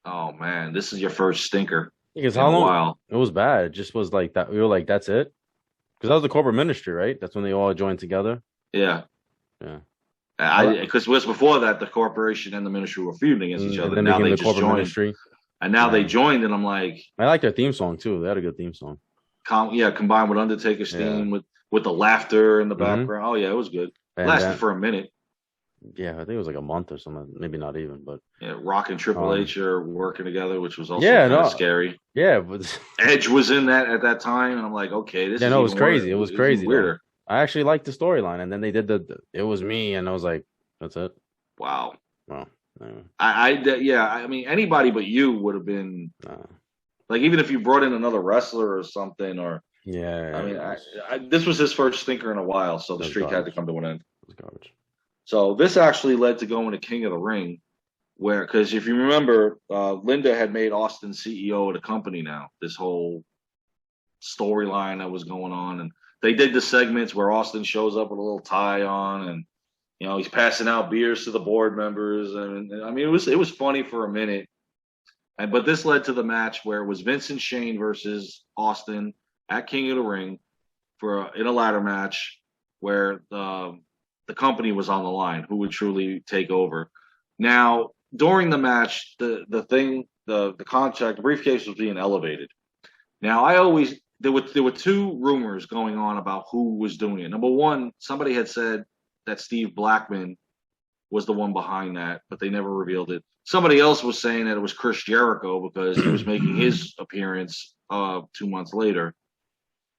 oh man, this is your first stinker. Because how long? It was bad. It just was like that. We were like, that's it. Because that was the corporate ministry, right? That's when they all joined together. Yeah. Because it was before that the corporation and the ministry were feuding against each other. And then now they just joined. Ministry. And now they joined, and I'm like, I like their theme song too. They had a good theme song. Combined with Undertaker's theme with the laughter in the background. Oh yeah, it was good. Lasted for a minute. Yeah, I think it was like a month or something. Maybe not even, but Rock and Triple H are working together, which was also kind of scary. Yeah, but Edge was in that at that time, and I'm like, okay, this. Yeah, no, it was crazy. It was crazy. Weirder. I actually liked the storyline, and then they did it was me, and I was like, that's it. Wow. Anyway. I mean, anybody but you would have been like, even if you brought in another wrestler or something, or I mean, this was his first stinker in a while, so the streak had to come to an end. It was garbage. So this actually led to going to King of the Ring, because if you remember, Linda had made Austin CEO of the company now. This whole storyline that was going on, and they did the segments where Austin shows up with a little tie on, and he's passing out beers to the board members, and I mean it was funny for a minute, but this led to the match where it was Vince and Shane versus Austin at King of the Ring in a ladder match where the company was on the line, who would truly take over. Now, during the match, the contract, the briefcase was being elevated. Now, there were two rumors going on about who was doing it. Number one, somebody had said that Steve Blackman was the one behind that, but they never revealed it. Somebody else was saying that it was Chris Jericho because he was making his appearance 2 months later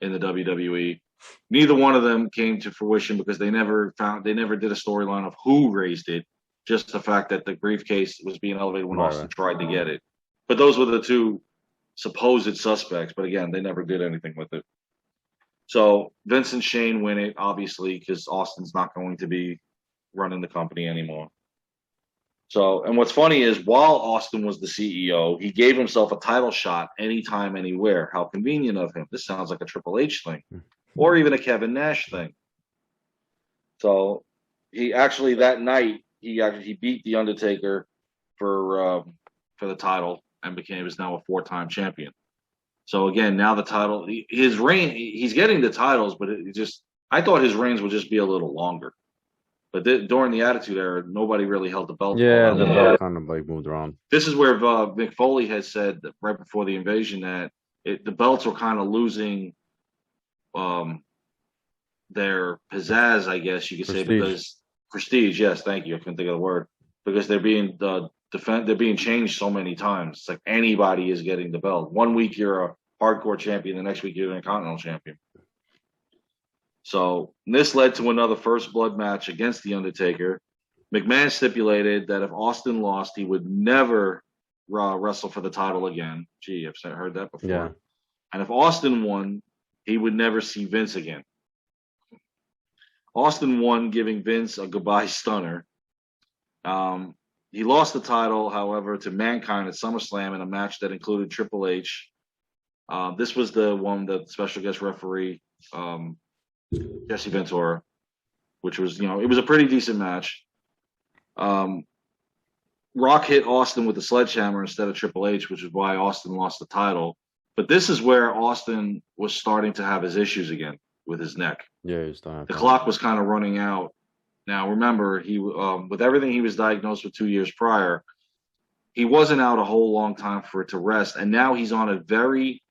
in the WWE. Neither one of them came to fruition because they never did a storyline of who raised it, just the fact that the briefcase was being elevated when Austin tried to get it. But those were the two supposed suspects, but again, they never did anything with it. So Vince and Shane win it, obviously, because Austin's not going to be running the company anymore. So, and what's funny is while Austin was the CEO, he gave himself a title shot anytime, anywhere. How convenient of him. This sounds like a Triple H thing. Or even a Kevin Nash thing. So he actually that night he beat the Undertaker for the title and was now a 4-time champion. So again, now the title, his reign, he's getting the titles, but I thought his reigns would just be a little longer. But during the Attitude Era, nobody really held the belt. Yeah, the belt kind of moved around. This is where Mick Foley had said right before the invasion that the belts were kind of losing their pizzazz, I guess you could say, because prestige. Yes, thank you. I couldn't think of the word, because they're being they're being changed so many times. It's like anybody is getting the belt. 1 week you're a hardcore champion, the next week you're an Intercontinental champion. So this led to another First Blood match against the Undertaker. McMahon stipulated that if Austin lost, he would never wrestle for the title again. Gee, I've heard that before. Yeah. And if Austin won, he would never see Vince again. Austin won, giving Vince a goodbye stunner. He lost the title, however, to Mankind at SummerSlam in a match that included Triple H. This was the one that special guest referee, Jesse Ventura, which was, it was a pretty decent match. Rock hit Austin with a sledgehammer instead of Triple H, which is why Austin lost the title. But this is where Austin was starting to have his issues again with his neck. Yeah, he's starting. The clock was kind of running out. Now, remember, he with everything he was diagnosed with 2 years prior, he wasn't out a whole long time for it to rest. And now he's on a very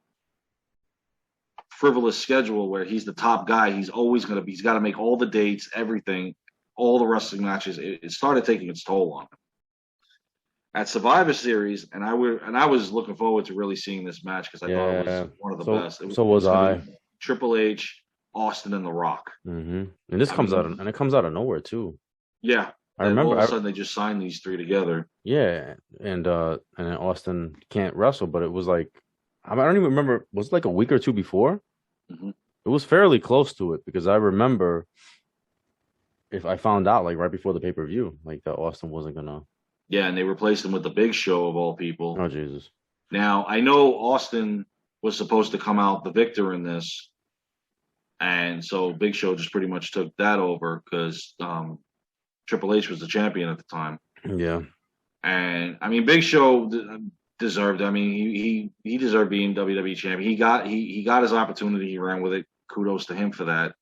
frivolous schedule where he's the top guy. He's got to make all the dates, everything, all the wrestling matches. It started taking its toll on him. At Survivor Series, and I was looking forward to really seeing this match because I thought it was one of the best. So was I. Triple H, Austin, and The Rock. Mm-hmm. And this comes out of nowhere too. Yeah, I remember. All of a sudden, they just signed these three together. Yeah, and Austin can't wrestle, but it was like I don't even remember. Was it like a week or two before? Mm-hmm. It was fairly close to it because I remember if I found out like right before the pay-per-view, like that Austin wasn't gonna. Yeah, and they replaced him with the Big Show of all people. Oh Jesus! Now I know Austin was supposed to come out the victor in this, and so Big Show just pretty much took that over because Triple H was the champion at the time. Yeah, and I mean Big Show deserved. I mean he deserved being WWE champion. He got his opportunity. He ran with it. Kudos to him for that.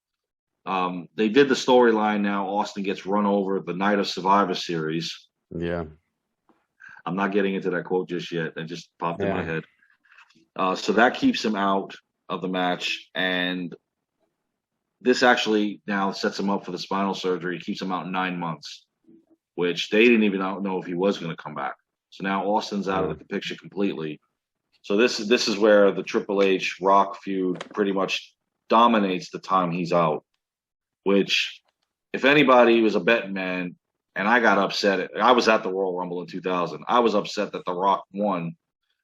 They did the storyline now. Austin gets run over the night of Survivor Series. Yeah. I'm not getting into that quote just yet. It just popped in my head. So that keeps him out of the match. And this actually now sets him up for the spinal surgery. It keeps him out 9 months, which they didn't even know if he was going to come back. So now Austin's out of the picture completely. So this is where the Triple H Rock feud pretty much dominates the time he's out, which if anybody was a betting man, and I got upset. I was at the Royal Rumble in 2000. I was upset that The Rock won.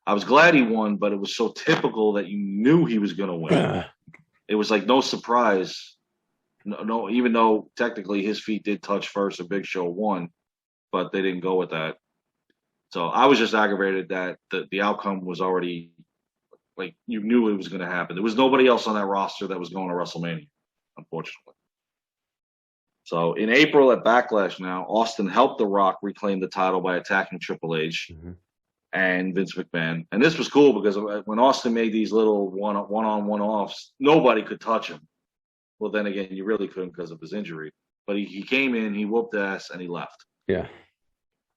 I was glad he won, but it was so typical that you knew he was going to win. It was like no surprise. No, even though technically his feet did touch first and Big Show won, but they didn't go with that. So I was just aggravated that the outcome was already like you knew it was going to happen. There was nobody else on that roster that was going to WrestleMania, unfortunately. So in April at Backlash now, Austin helped The Rock reclaim the title by attacking Triple H and Vince McMahon. And this was cool because when Austin made these little one-on-one-offs, nobody could touch him. Well, then again, you really couldn't because of his injury. But he came in, he whooped ass, and he left. Yeah.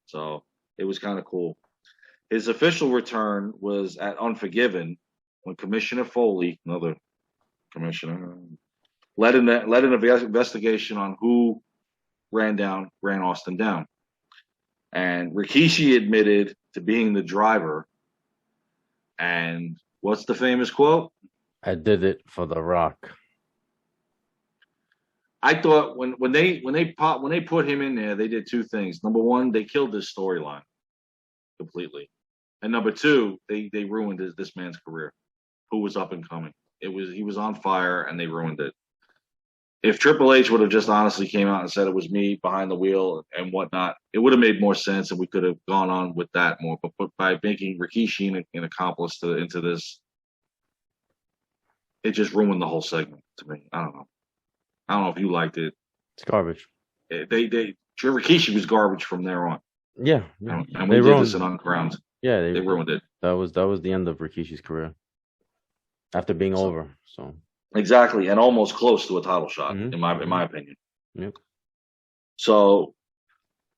So it was kind of cool. His official return was at Unforgiven when Commissioner Foley, another commissioner, led an investigation on who ran Austin down. And Rikishi admitted to being the driver. And what's the famous quote? I did it for The Rock. I thought when they put him in there, they did two things. Number one, they killed this storyline completely. And number two, they ruined this man's career, who was up and coming. He was on fire and they ruined it. If Triple H would have just honestly came out and said it was me behind the wheel and whatnot, it would have made more sense and we could have gone on with that more. But by making Rikishi an accomplice into this, it just ruined the whole segment to me. I don't know if you liked it. It's garbage. Rikishi was garbage from there on. Yeah. And we did this in Uncrowned. Yeah, they ruined it. That was the end of Rikishi's career. After being over. So exactly, and almost close to a title shot, in my opinion. Yep. So,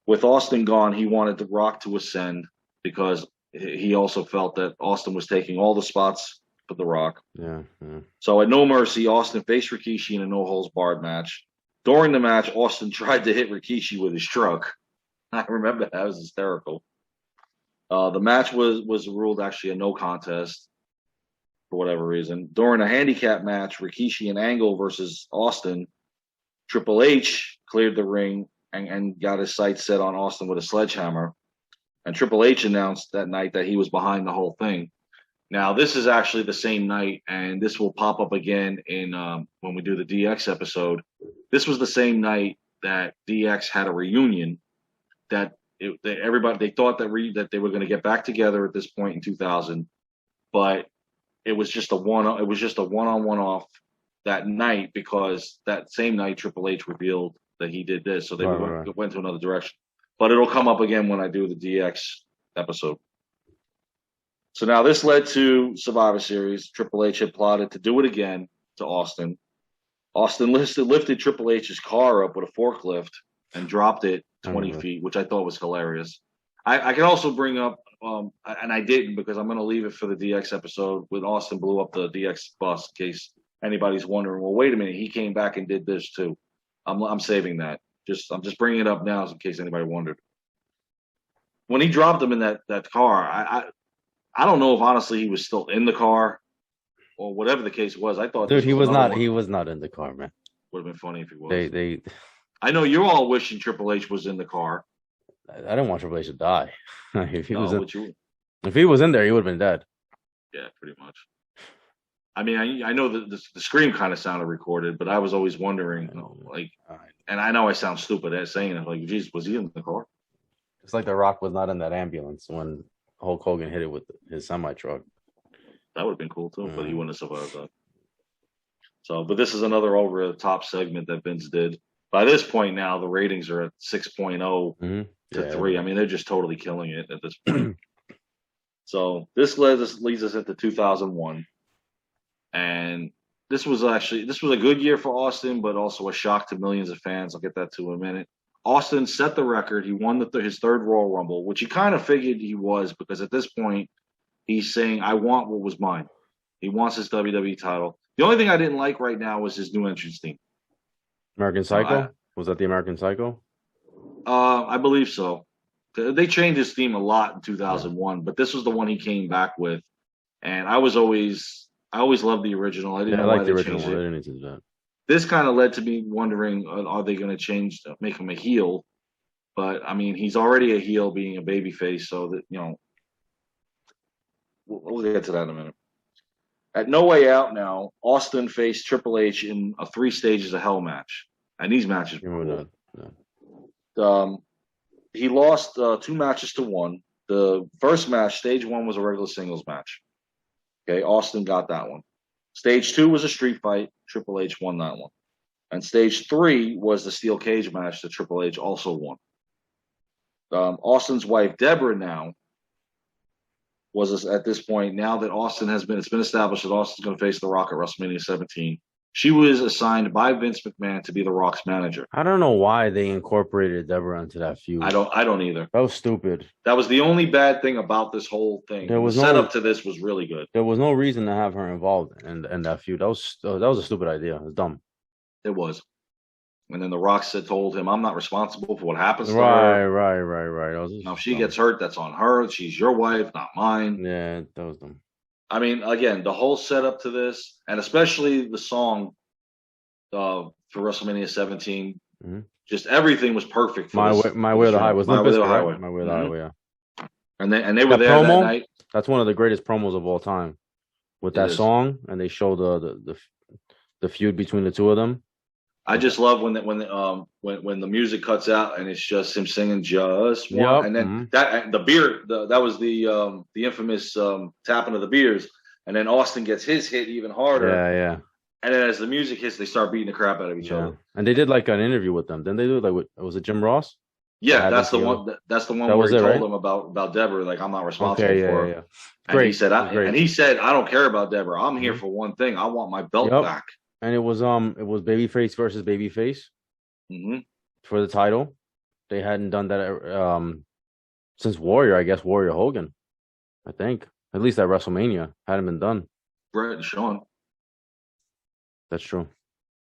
with Austin gone, he wanted The Rock to ascend because he also felt that Austin was taking all the spots for The Rock. Yeah. So, at No Mercy, Austin faced Rikishi in a no-holds-barred match. During the match, Austin tried to hit Rikishi with his truck. I remember that. It was hysterical. The match was ruled actually a no contest. For whatever reason. During a handicap match, Rikishi and Angle versus Austin, Triple H cleared the ring and got his sights set on Austin with a sledgehammer. And Triple H announced that night that he was behind the whole thing. Now, this is actually the same night, and this will pop up again in when we do the DX episode. This was the same night that DX had a reunion. Everybody they thought that they were going to get back together at this point in 2000, but it was just a one-on-one off that night, because that same night Triple H revealed that he did this, so they went to another direction. But it'll come up again when I do the DX episode. So now this led to Survivor Series. Triple H had plotted to do it again to Austin. Austin lifted Triple H's car up with a forklift and dropped it 20 feet, which I thought was hilarious. I can also bring up, and I didn't because I'm going to leave it for the DX episode, when Austin blew up the DX bus, in case anybody's wondering, well, wait a minute, he came back and did this too. I'm saving that. I'm just bringing it up now in case anybody wondered. When he dropped him in that car, I don't know if honestly he was still in the car or whatever the case was. I thought, dude, he was not in the car, man. Would have been funny if he was. I know you're all wishing Triple H was in the car. I didn't want Triple H to die. If he was in there, he would have been dead. Yeah, pretty much. I mean, I know the scream kind of sounded recorded, but I was always wondering, and I know I sound stupid at saying it, like, geez, was he in the car? It's like The Rock was not in that ambulance when Hulk Hogan hit it with his semi-truck. That would have been cool too, but he wouldn't have survived that. So, but this is another over-the-top segment that Vince did. By this point now, the ratings are at 6.0 to 3. I mean, they're just totally killing it at this point. So this leads us into 2001. And this was a good year for Austin, but also a shock to millions of fans. I'll get that to in a minute. Austin set the record. He won his third Royal Rumble, which he kind of figured he was, because at this point, he's saying, I want what was mine. He wants his WWE title. The only thing I didn't like right now was his new entrance theme. American Psycho? Was that the American Psycho? I believe so. They changed his theme a lot in 2001, but this was the one he came back with. And I always loved the original. I didn't know why they changed it. I didn't do that. This kind of led to me wondering, are they going to make him a heel? But I mean, he's already a heel being a babyface, so that, we'll get to that in a minute. At No Way Out now, Austin faced Triple H in a 3 Stages of Hell match. And these matches were cool. He lost 2 matches to 1. The first match, stage 1, was a regular singles match. Okay, Austin got that one. Stage 2 was a street fight. Triple H won that one. And stage 3 was the steel cage match that Triple H also won. Austin's wife, Deborah, now was at this point, now that it's been established that Austin's going to face The Rock at WrestleMania 17. She was assigned by Vince McMahon to be The Rock's manager. I don't know why they incorporated Deborah into that feud. I don't either. That was stupid. That was the only bad thing about this whole thing. The setup to this was really good. There was no reason to have her involved in that feud. That was a stupid idea. It was dumb. It was. And then The Rock told him, I'm not responsible for what happens to her. Right. Now, if she gets hurt, that's on her. She's your wife, not mine. Yeah, that was dumb. I mean, again, the whole setup to this, and especially the song for WrestleMania 17, just everything was perfect. For My Way or the Highway was My Way or the Highway. My Way or the Highway, yeah. And they were there that night. That's one of the greatest promos of all time. With that song, and they show the feud between the two of them. I just love when the music cuts out and it's just him singing just one, and then that was the infamous tapping of the beers, and then Austin gets his hit even harder. Yeah. And then as the music hits, they start beating the crap out of each other. And they did like an interview with them. Didn't they do it? Like, was it Jim Ross? Yeah, that's the one. That's the one where he told them about Deborah. Like, I'm not responsible for her. Yeah. And he said, I don't care about Deborah. I'm here for one thing. I want my belt back. And it was babyface versus babyface for the title. They hadn't done that since Warrior, I guess. Warrior Hogan, I think. At least at WrestleMania hadn't been done. Bret and Shawn. That's true.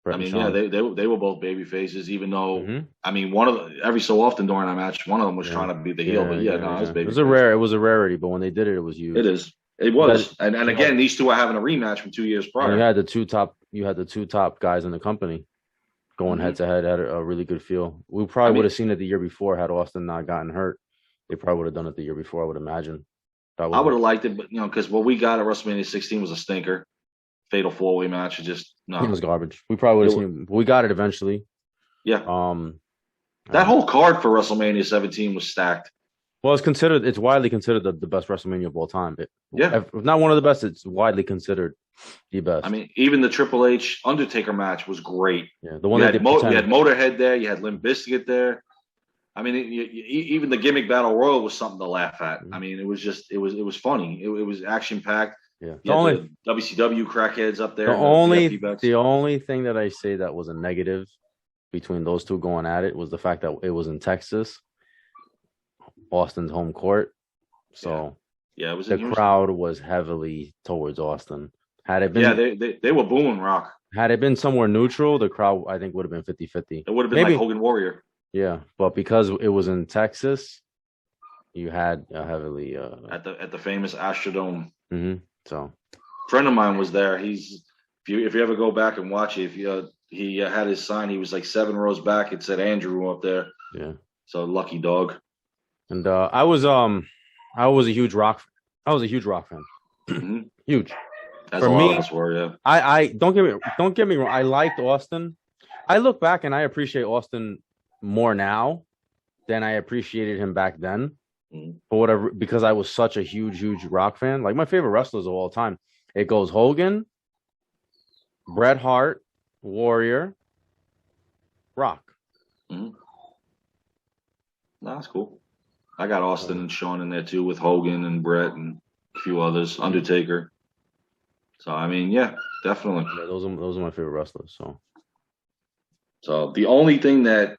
They were both baby faces, even though I mean every so often during that match, one of them was trying to be the heel. But it was baby. It was a rarity, but when they did it, it was huge. It is. It was. And again, these two are having a rematch from 2 years prior. And you had the two top guys in the company. going head to head had a really good feel. We probably would have seen it the year before had Austin not gotten hurt. They probably would have done it the year before, I would imagine. I would have liked it, but because what we got at WrestleMania 16 was a stinker. Fatal 4-way match. It just it was garbage. We probably would have seen it. We got it eventually. Yeah. That whole card for WrestleMania 17 was stacked. Well, it's widely considered the best WrestleMania of all time. If not one of the best, it's widely considered the best. I mean, even the Triple H Undertaker match was great. Yeah, the one you had Motorhead there, you had Limp Bizkit there. I mean, even the gimmick battle royal was something to laugh at. I mean, it was just it was funny. It was action packed. Yeah, the WCW crackheads up there. The only thing that I say that was a negative between those two going at it was the fact that it was in Texas, Austin's home court. So it was the crowd was heavily towards Austin. Had it been they were booing Rock. Had it been somewhere neutral, the crowd I think would have been 50-50. It would have been like Hogan Warrior. Yeah, but because it was in Texas, you had heavily at the famous Astrodome. Mm-hmm. So, a friend of mine was there. If you ever go back and watch it, he had his sign. He was like 7 rows back. It said Andrew up there. Yeah. So lucky dog. And I was a huge rock. I was a huge rock fan. Mm-hmm. Huge. As for me, were, I don't get me wrong. I liked Austin. I look back and I appreciate Austin more now than I appreciated him back then. For whatever, because I was such a huge rock fan. Like my favorite wrestlers of all time, it goes Hogan, Bret Hart, Warrior, Rock. Mm-hmm. No, that's cool. I got Austin and Shawn in there too, with Hogan and Bret and a few others, Undertaker. So I mean, yeah, definitely. Yeah, those are my favorite wrestlers. So the only thing that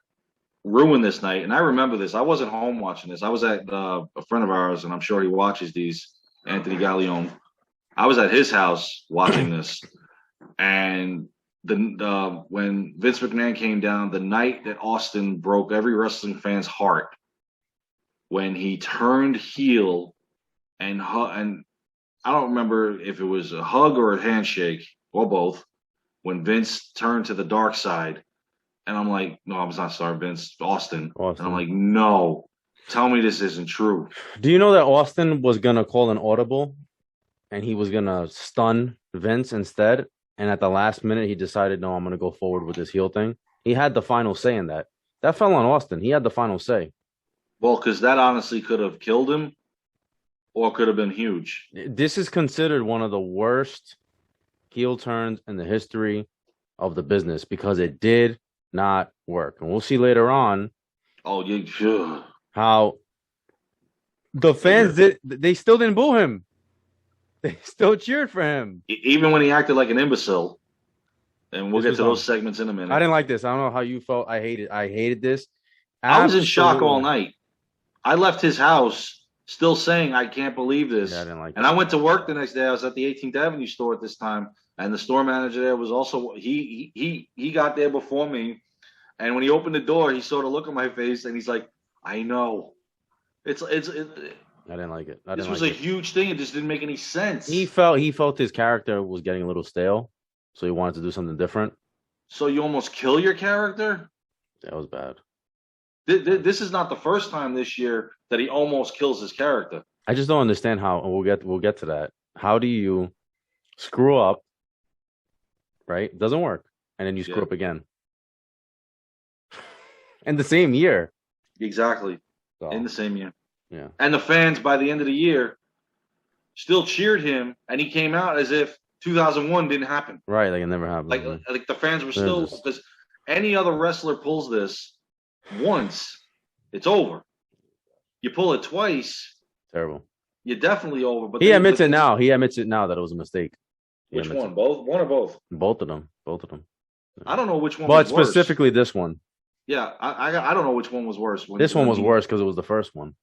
ruined this night, and I remember this. I wasn't home watching this. I was at a friend of ours, and I'm sure he watches these, Anthony Gallione. I was at his house watching this, and when Vince McMahon came down, the night that Austin broke every wrestling fan's heart, when he turned heel and I don't remember if it was a hug or a handshake or both, when Vince turned to the dark side. And I'm like, no, I'm not sorry, Vince, Austin. And I'm like, no, tell me this isn't true. Do you know that Austin was going to call an audible and he was going to stun Vince instead? And at the last minute, he decided, no, I'm going to go forward with this heel thing. He had the final say in that. That fell on Austin. He had the final say. Well, because that honestly could have killed him or could have been huge. This is considered one of the worst heel turns in the history of the business because it did not work. And we'll see later on how the fans they still didn't boo him. They still cheered for him. Even when he acted like an imbecile. And we'll get to those segments in a minute. I didn't like this. I don't know how you felt. I hated this. I was in shock all night. I left his house still saying, I can't believe this. Yeah, I didn't like and I went to work the next day. I was at the 18th Avenue store at this time. And the store manager there was also, he got there before me. And when he opened the door, he saw the look on my face, and he's like, "I know." I didn't like it. This was a huge thing. It just didn't make any sense. He felt his character was getting a little stale, so he wanted to do something different. So you almost kill your character? That was bad. This is not the first time this year that he almost kills his character. I just don't understand how. And we'll get to that. How do you screw up? Right, it doesn't work, and then you screw up again. In the same year. Exactly. So, in the same year. Yeah. And the fans, by the end of the year, still cheered him, and he came out as if 2001 didn't happen. Right, like it never happened. Like the fans were still, because any other wrestler pulls this once, it's over. You pull it twice. Terrible. You're definitely over. But he admits it now. He admits it now that it was a mistake. Which one? Both? One or both? Both of them. I don't know which one was worse. But specifically this one. Yeah, I don't know which one was worse. This one was worse because it was the first one,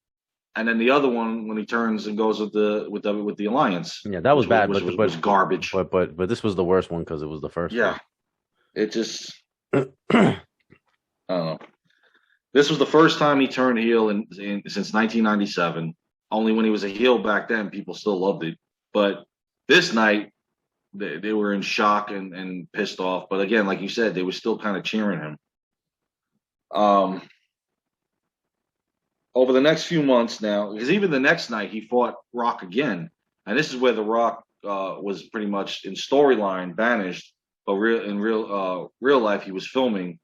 and then the other one when he turns and goes with the Alliance. Yeah, that was bad, but was garbage. But this was the worst one because it was the first. Yeah, one. It just I don't know. This was the first time he turned heel since 1997. Only when he was a heel back then, people still loved it. But this night, they were in shock and pissed off. But again, like you said, they were still kind of cheering him. Over the next few months now, because even the next night he fought Rock again, and this is where The Rock was pretty much in storyline banished, but in real life he was filming.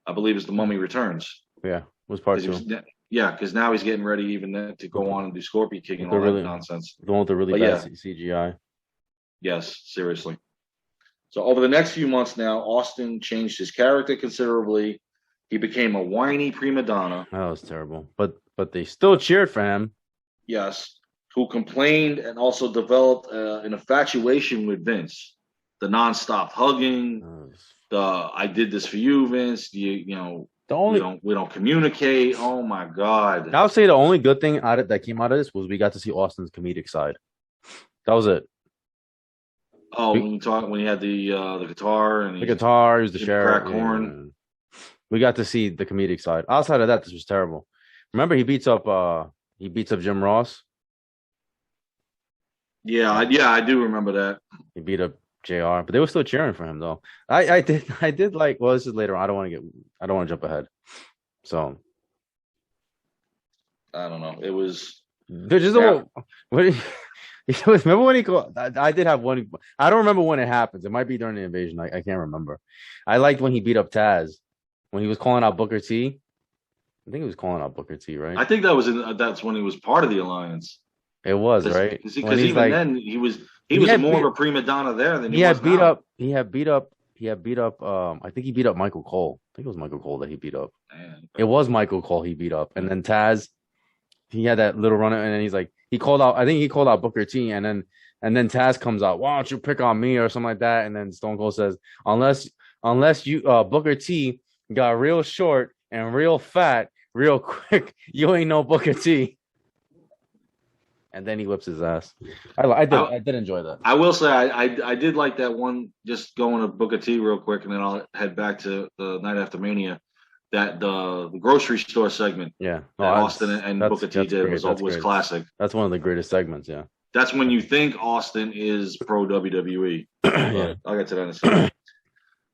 I believe it's The Mummy Returns. Yeah, was part 2. Yeah, because now he's getting ready even to go on and do Scorpion King and all that nonsense. The one with the really bad CGI. Yes, seriously. So over the next few months now, Austin changed his character considerably. He became a whiny prima donna. That was terrible. But they still cheered for him. Yes, who complained and also developed an infatuation with Vince. The nonstop hugging. I did this for you, Vince. We don't communicate. Oh my God. I would say the only good thing that came out of this was we got to see Austin's comedic side. That was it. Oh, when he had the guitar and the guitar, he was the sheriff. Crack horn. We got to see the comedic side. Outside of that, this was terrible. Remember, he beats up Jim Ross. Yeah, I do remember that. He beat up JR, but they were still cheering for him though. I did like. Well, this is later on. I don't want to jump ahead. So I don't know. It was. Remember when he called? I did have one. I don't remember when it happens. It might be during the invasion. I can't remember. I liked when he beat up Taz when he was calling out Booker T. I think he was calling out Booker T, right? I think that's when he was part of the alliance. It was, right? Because even then he was more of a prima donna there than he had beat now. up. He had beat up. I think he beat up Michael Cole. I think it was Michael Cole that he beat up. Man. It was Michael Cole he beat up, and then Taz. He had that little run, and then he's like, he called out. I think he called out Booker T, and then Taz comes out. Why don't you pick on me or something like that? And then Stone Cold says, unless you Booker T got real short and real fat real quick, you ain't no Booker T. And then he whips his ass. I did enjoy that. I will say I did like that one. Just going to Booker T real quick, and then I'll head back to the night after Mania. That the grocery store segment. Yeah, Austin and Booker T did was classic. That's one of the greatest segments. Yeah, that's when you think Austin is pro WWE. Yeah, I'll get to that in a second.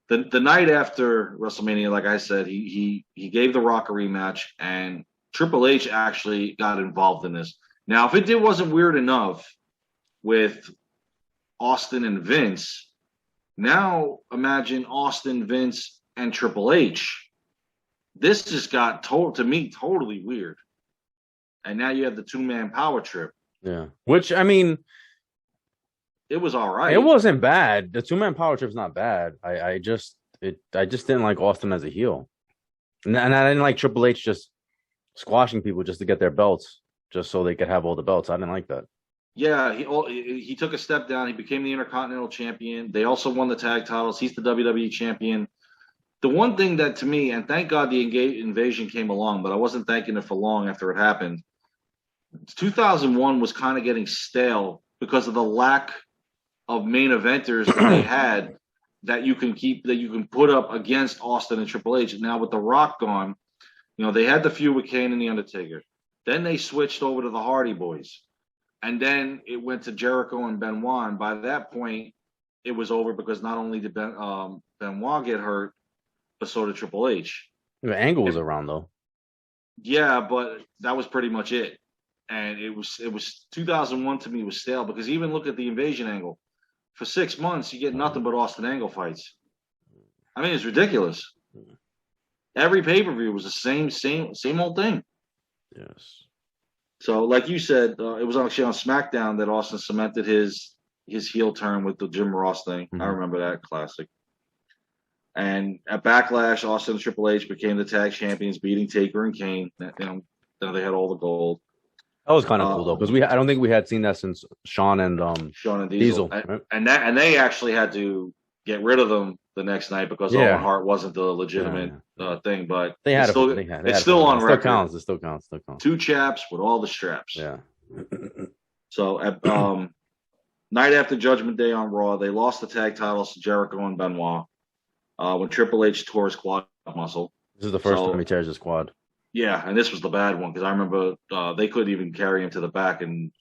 The night after WrestleMania, like I said, he gave The Rock a rematch, and Triple H actually got involved in this. Now, if it wasn't weird enough with Austin and Vince, now imagine Austin, Vince, and Triple H. This just got to me totally weird. And now you have the 2-man power trip. Yeah. Which, I mean, it was all right. It wasn't bad. The 2-man power trip's not bad. I just didn't like Austin as a heel. And I didn't like Triple H just squashing people just to get their belts, just so they could have all the belts. I didn't like that. Yeah, he took a step down. He became the Intercontinental Champion. They also won the tag titles. He's the WWE Champion. The one thing that to me, and thank God the invasion came along, but I wasn't thanking it for long after it happened. 2001 was kind of getting stale because of the lack of main eventers that they had that you can put up against Austin and Triple H. Now with The Rock gone, they had the feud with Kane and The Undertaker. Then they switched over to the Hardy Boys. And then it went to Jericho and Benoit. And by that point, it was over because not only did Benoit get hurt, but so did Triple H. The Angle was around though. Yeah, but that was pretty much it. And it was 2001 to me was stale because even look at the invasion angle. For 6 months, you get nothing but Austin Angle fights. I mean, it's ridiculous. Every pay-per-view was the same old thing. Yes. So, like you said, it was actually on SmackDown that Austin cemented his heel turn with the Jim Ross thing. Mm-hmm. I remember that classic. And at Backlash, Austin and Triple H became the tag champions, beating Taker and Kane. Now they had all the gold. That was kind of cool though, because I don't think we had seen that since Shawn and Diesel. Right? And they actually had to get rid of them the next night because Owen Hart wasn't the legitimate thing. But they had it's still on record. It still counts. 2 chaps with all the straps. Yeah. So at night after Judgment Day on Raw, they lost the tag titles to Jericho and Benoit when Triple H tore his quad muscle. This is the first time he tears his quad. Yeah, and this was the bad one because I remember they couldn't even carry him to the back, and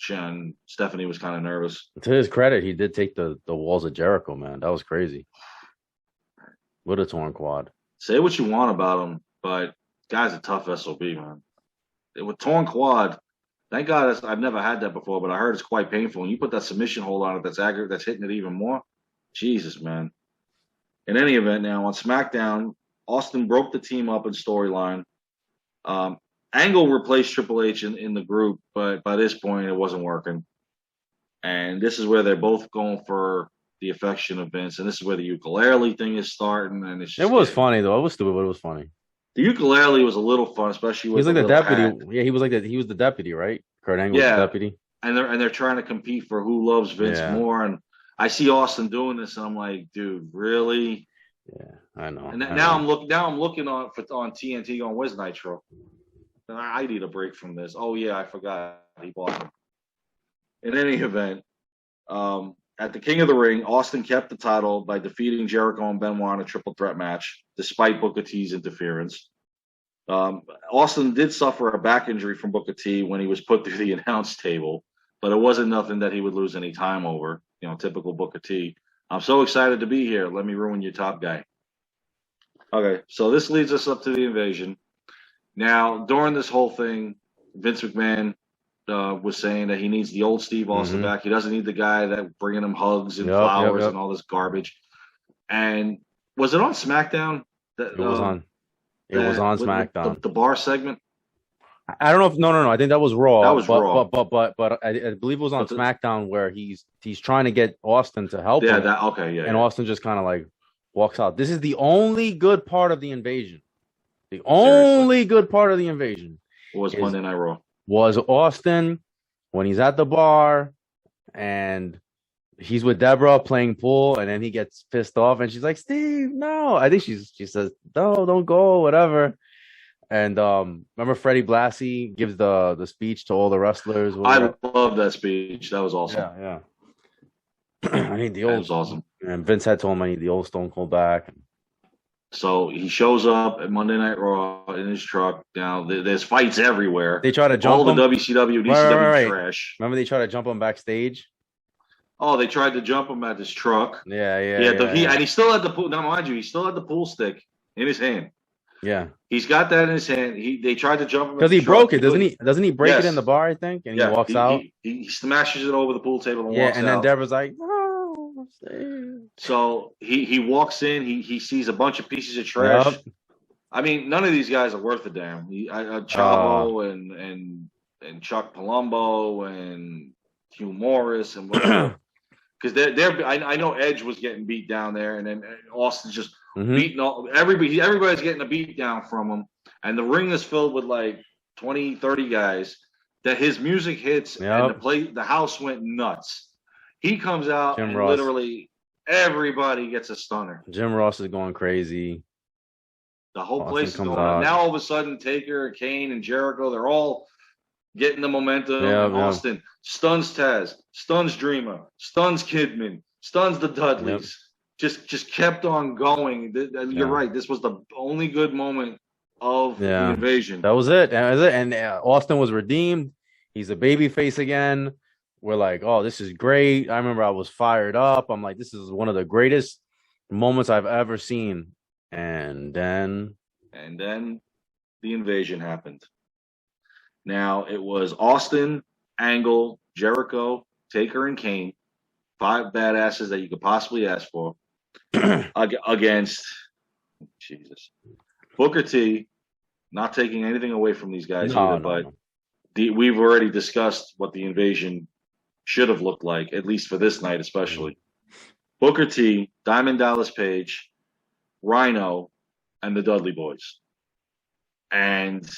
Stephanie was kind of nervous. To his credit, he did take the walls of Jericho, man. That was crazy. With a torn quad. Say what you want about him, but guy's a tough SOB, man. With torn quad, thank God I've never had that before, but I heard it's quite painful. And you put that submission hold on it that's accurate, that's hitting it even more. Jesus, man. In any event, now on SmackDown, Austin broke the team up in storyline. Angle replaced Triple H in the group, but by this point, it wasn't working. And this is where they're both going for the affection of Vince, and this is where the ukulele thing is starting. And it was funny though. It was stupid, but it was funny. The ukulele was a little fun, especially with he's like the deputy. hat. Yeah, he was like that. He was the deputy, right? Kurt Angle was the deputy. And they're trying to compete for who loves Vince more. And I see Austin doing this, and I'm like, dude, really? Yeah, I know. And now I'm looking on TNT going, where's Nitro? And I need a break from this. Oh yeah, I forgot he bought them. In any event, at the King of the Ring, Austin kept the title by defeating Jericho and Benoit in a triple threat match, despite Booker T's interference. Austin did suffer a back injury from Booker T when he was put through the announce table, but it wasn't nothing that he would lose any time over. You know, typical Booker T. I'm so excited to be here. Let me ruin your top guy. Okay, so this leads us up to the invasion. Now, during this whole thing, Vince McMahon was saying that he needs the old Steve Austin back. He doesn't need the guy that bringing him hugs and flowers and all this garbage. And was it on SmackDown? It was on. It was on SmackDown. The bar segment. I don't know if no. I think that was Raw. That was Raw. But I believe it was on SmackDown where he's trying to get Austin to help him. And Austin just kind of like walks out. This is the only good part of the invasion. The only good part of the invasion was Monday Night Raw. Was Austin when he's at the bar and he's with Deborah playing pool, and then he gets pissed off, and she's like, "Steve, no!" I think she says, "No, don't go, whatever." And remember, Freddie Blassie gives the speech to all the wrestlers. I love that speech. That was awesome. Yeah. I need the old. That was awesome. And Vince had told him I need the old Stone Cold back. So he shows up at Monday Night Raw in his truck. Now there's fights everywhere. They try to jump all the WCW, DCW trash. Remember they tried to jump him backstage. Oh, they tried to jump him at his truck. Yeah. And he still had the pool. Now, mind you, he still had the pool stick in his hand. Yeah, he's got that in his hand. They tried to jump him because he broke it, doesn't he? Doesn't he break it in the bar? I think, and he walks out. He smashes it over the pool table and walks out. And then Deborah's like, "No." So he walks in. He sees a bunch of pieces of trash. Yep. I mean, none of these guys are worth a damn. Chavo and Chuck Palumbo and Hugh Morris and whatever. Because I know Edge was getting beat down there, and then Austin's just beating all everybody. Everybody's getting a beat down from him, and the ring is filled with like 20, 30 guys. That his music hits, and the house went nuts. He comes out and literally everybody gets a stunner. Jim Ross is going crazy. The whole place is going on. Now all of a sudden, Taker, Kane, and Jericho, they're all getting the momentum. Austin stuns Taz, stuns Dreamer, stuns Kidman, stuns the Dudleys. Just kept on going. You're right. This was the only good moment of the invasion. That was it. And Austin was redeemed. He's a babyface again. We're like, oh, this is great. I remember I was fired up. I'm like, this is one of the greatest moments I've ever seen. And then the invasion happened. Now it was Austin, Angle, Jericho, Taker, and Kane, 5 badasses that you could possibly ask for, against Booker T. Not taking anything away from these guys but we've already discussed what the invasion should have looked like, at least for this night, especially. Booker T, Diamond Dallas Page, Rhino, and the Dudley Boys. And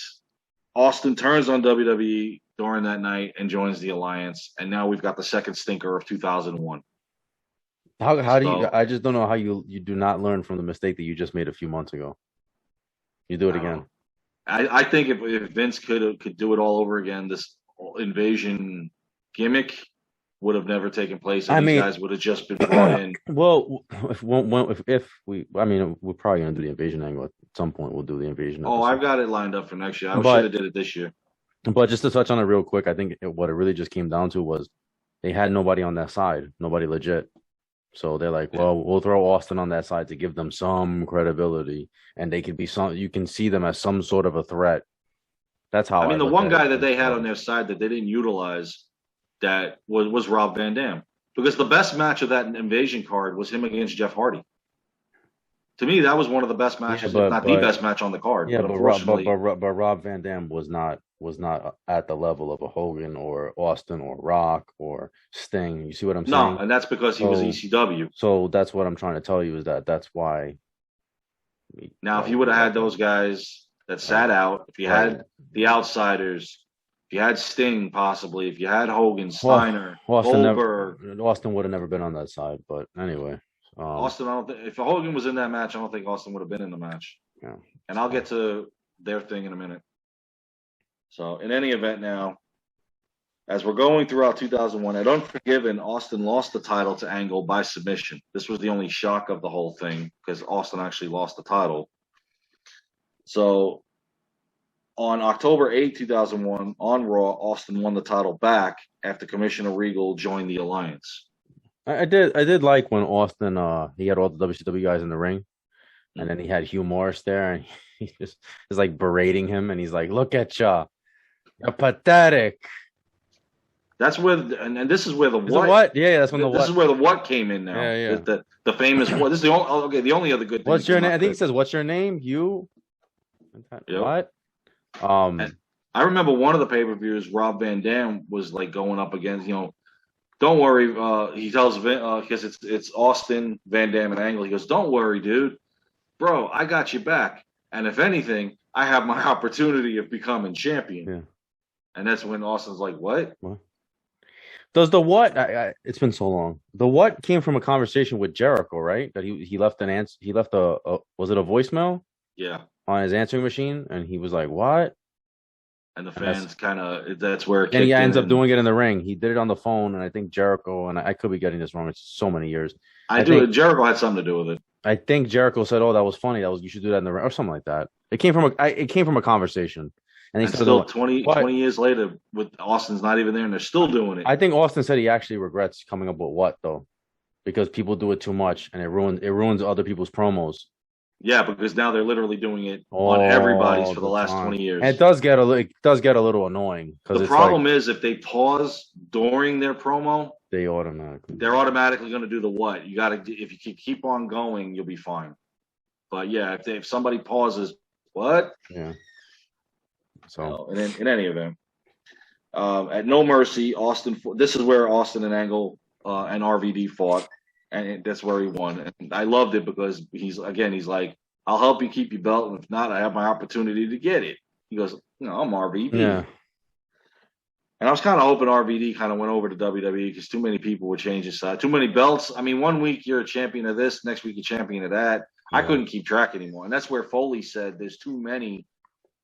Austin turns on WWE during that night and joins the Alliance. And now we've got the second stinker of 2001. How do you? I just don't know how you do not learn from the mistake that you just made a few months ago. You do it again. I think if Vince could do it all over again, this invasion gimmick would have never taken place, I and these mean, guys would have just been brought in. well, if we, I mean, we're probably gonna do the invasion angle at some point. We'll do the invasion Oh, episode. I've got it lined up for next year. I should But have did it this year. but just to touch on it real quick, I think what it really just came down to was they had nobody on that side, nobody legit. So they're like, well, we'll throw Austin on that side to give them some credibility, and they could be some. You can see them as some sort of a threat. That's how I mean, the look one at guy it. that they had on their side that they didn't utilize that was Rob Van Dam, because the best match of that invasion card was him against Jeff Hardy. To me, that was one of the best matches, Yeah, if not the best match on the card. Yeah, but but unfortunately, Rob Van Dam was not at the level of a Hogan or Austin or Rock or Sting. You see what I'm saying? no, and that's because he was ECW. So that's what I'm trying to tell you is that's why. Now, if you would have had those guys that sat out, if you had the outsiders, if you had Sting, possibly, if you had Hogan, Steiner, Goldberg, Austin would have never been on that side. But anyway, Austin, I don't think if Hogan was in that match, I don't think Austin would have been in the match. Yeah, and I'll get to their thing in a minute. So, in any event, now, as we're going throughout 2001, at Unforgiven, Austin lost the title to Angle by submission. This was the only shock of the whole thing because Austin actually lost the title. So, on October 8, 2001, on Raw, Austin won the title back after Commissioner Regal joined the alliance. I did like when Austin he had all the WCW guys in the ring, and then he had Hugh Morris there, and he just is like berating him, and he's like, "Look at ya, you're pathetic." That's where, and this is where the what? Yeah, that's when the what. This is where the what came in now. Yeah. The famous what. This is the only the only other good thing. What's your name? I think it says, "What's your name?" Hugh. Yep. What? And I remember one of the pay-per-views. Rob Van Dam was like going up against, don't worry. He tells because it's Austin, Van Dam, and Angle. He goes, "Don't worry, dude, bro. I got you back. And if anything, I have my opportunity of becoming champion." Yeah. And that's when Austin's like, "What?" Does the what? It's been so long. The what came from a conversation with Jericho, right? That he left an answer. He left was it a voicemail? Yeah. On his answering machine, and he was like, "What?" And the fans kind of that's where it and he ends up doing it in the ring. He did it on the phone, and I think Jericho, and I could be getting this wrong. It's so many years. Jericho had something to do with it. I think Jericho said, "Oh, that was funny. You should do that in the ring," or something like that. It came from a conversation, and he still 20 years later, with Austin's not even there, and they're still doing it. I think Austin said he actually regrets coming up with what though, because people do it too much, and it ruins other people's promos. Yeah, because now they're literally doing it on everybody's for the last 20 years. And it does get a little annoying because the problem is if they pause during their promo, they're automatically going to do the what. You got to if you keep on going, you'll be fine. But yeah, if somebody pauses, what? Yeah. So in any event, at No Mercy, Austin. This is where Austin and Angle and RVD fought. And that's where he won. And I loved it because he's like, "I'll help you keep your belt. And if not, I have my opportunity to get it." He goes, "I'm RVD." Yeah. And I was kind of hoping RVD kind of went over to WWE because too many people would change his side. Too many belts. I mean, one week you're a champion of this, next week you're champion of that. Yeah. I couldn't keep track anymore. And that's where Foley said there's too many.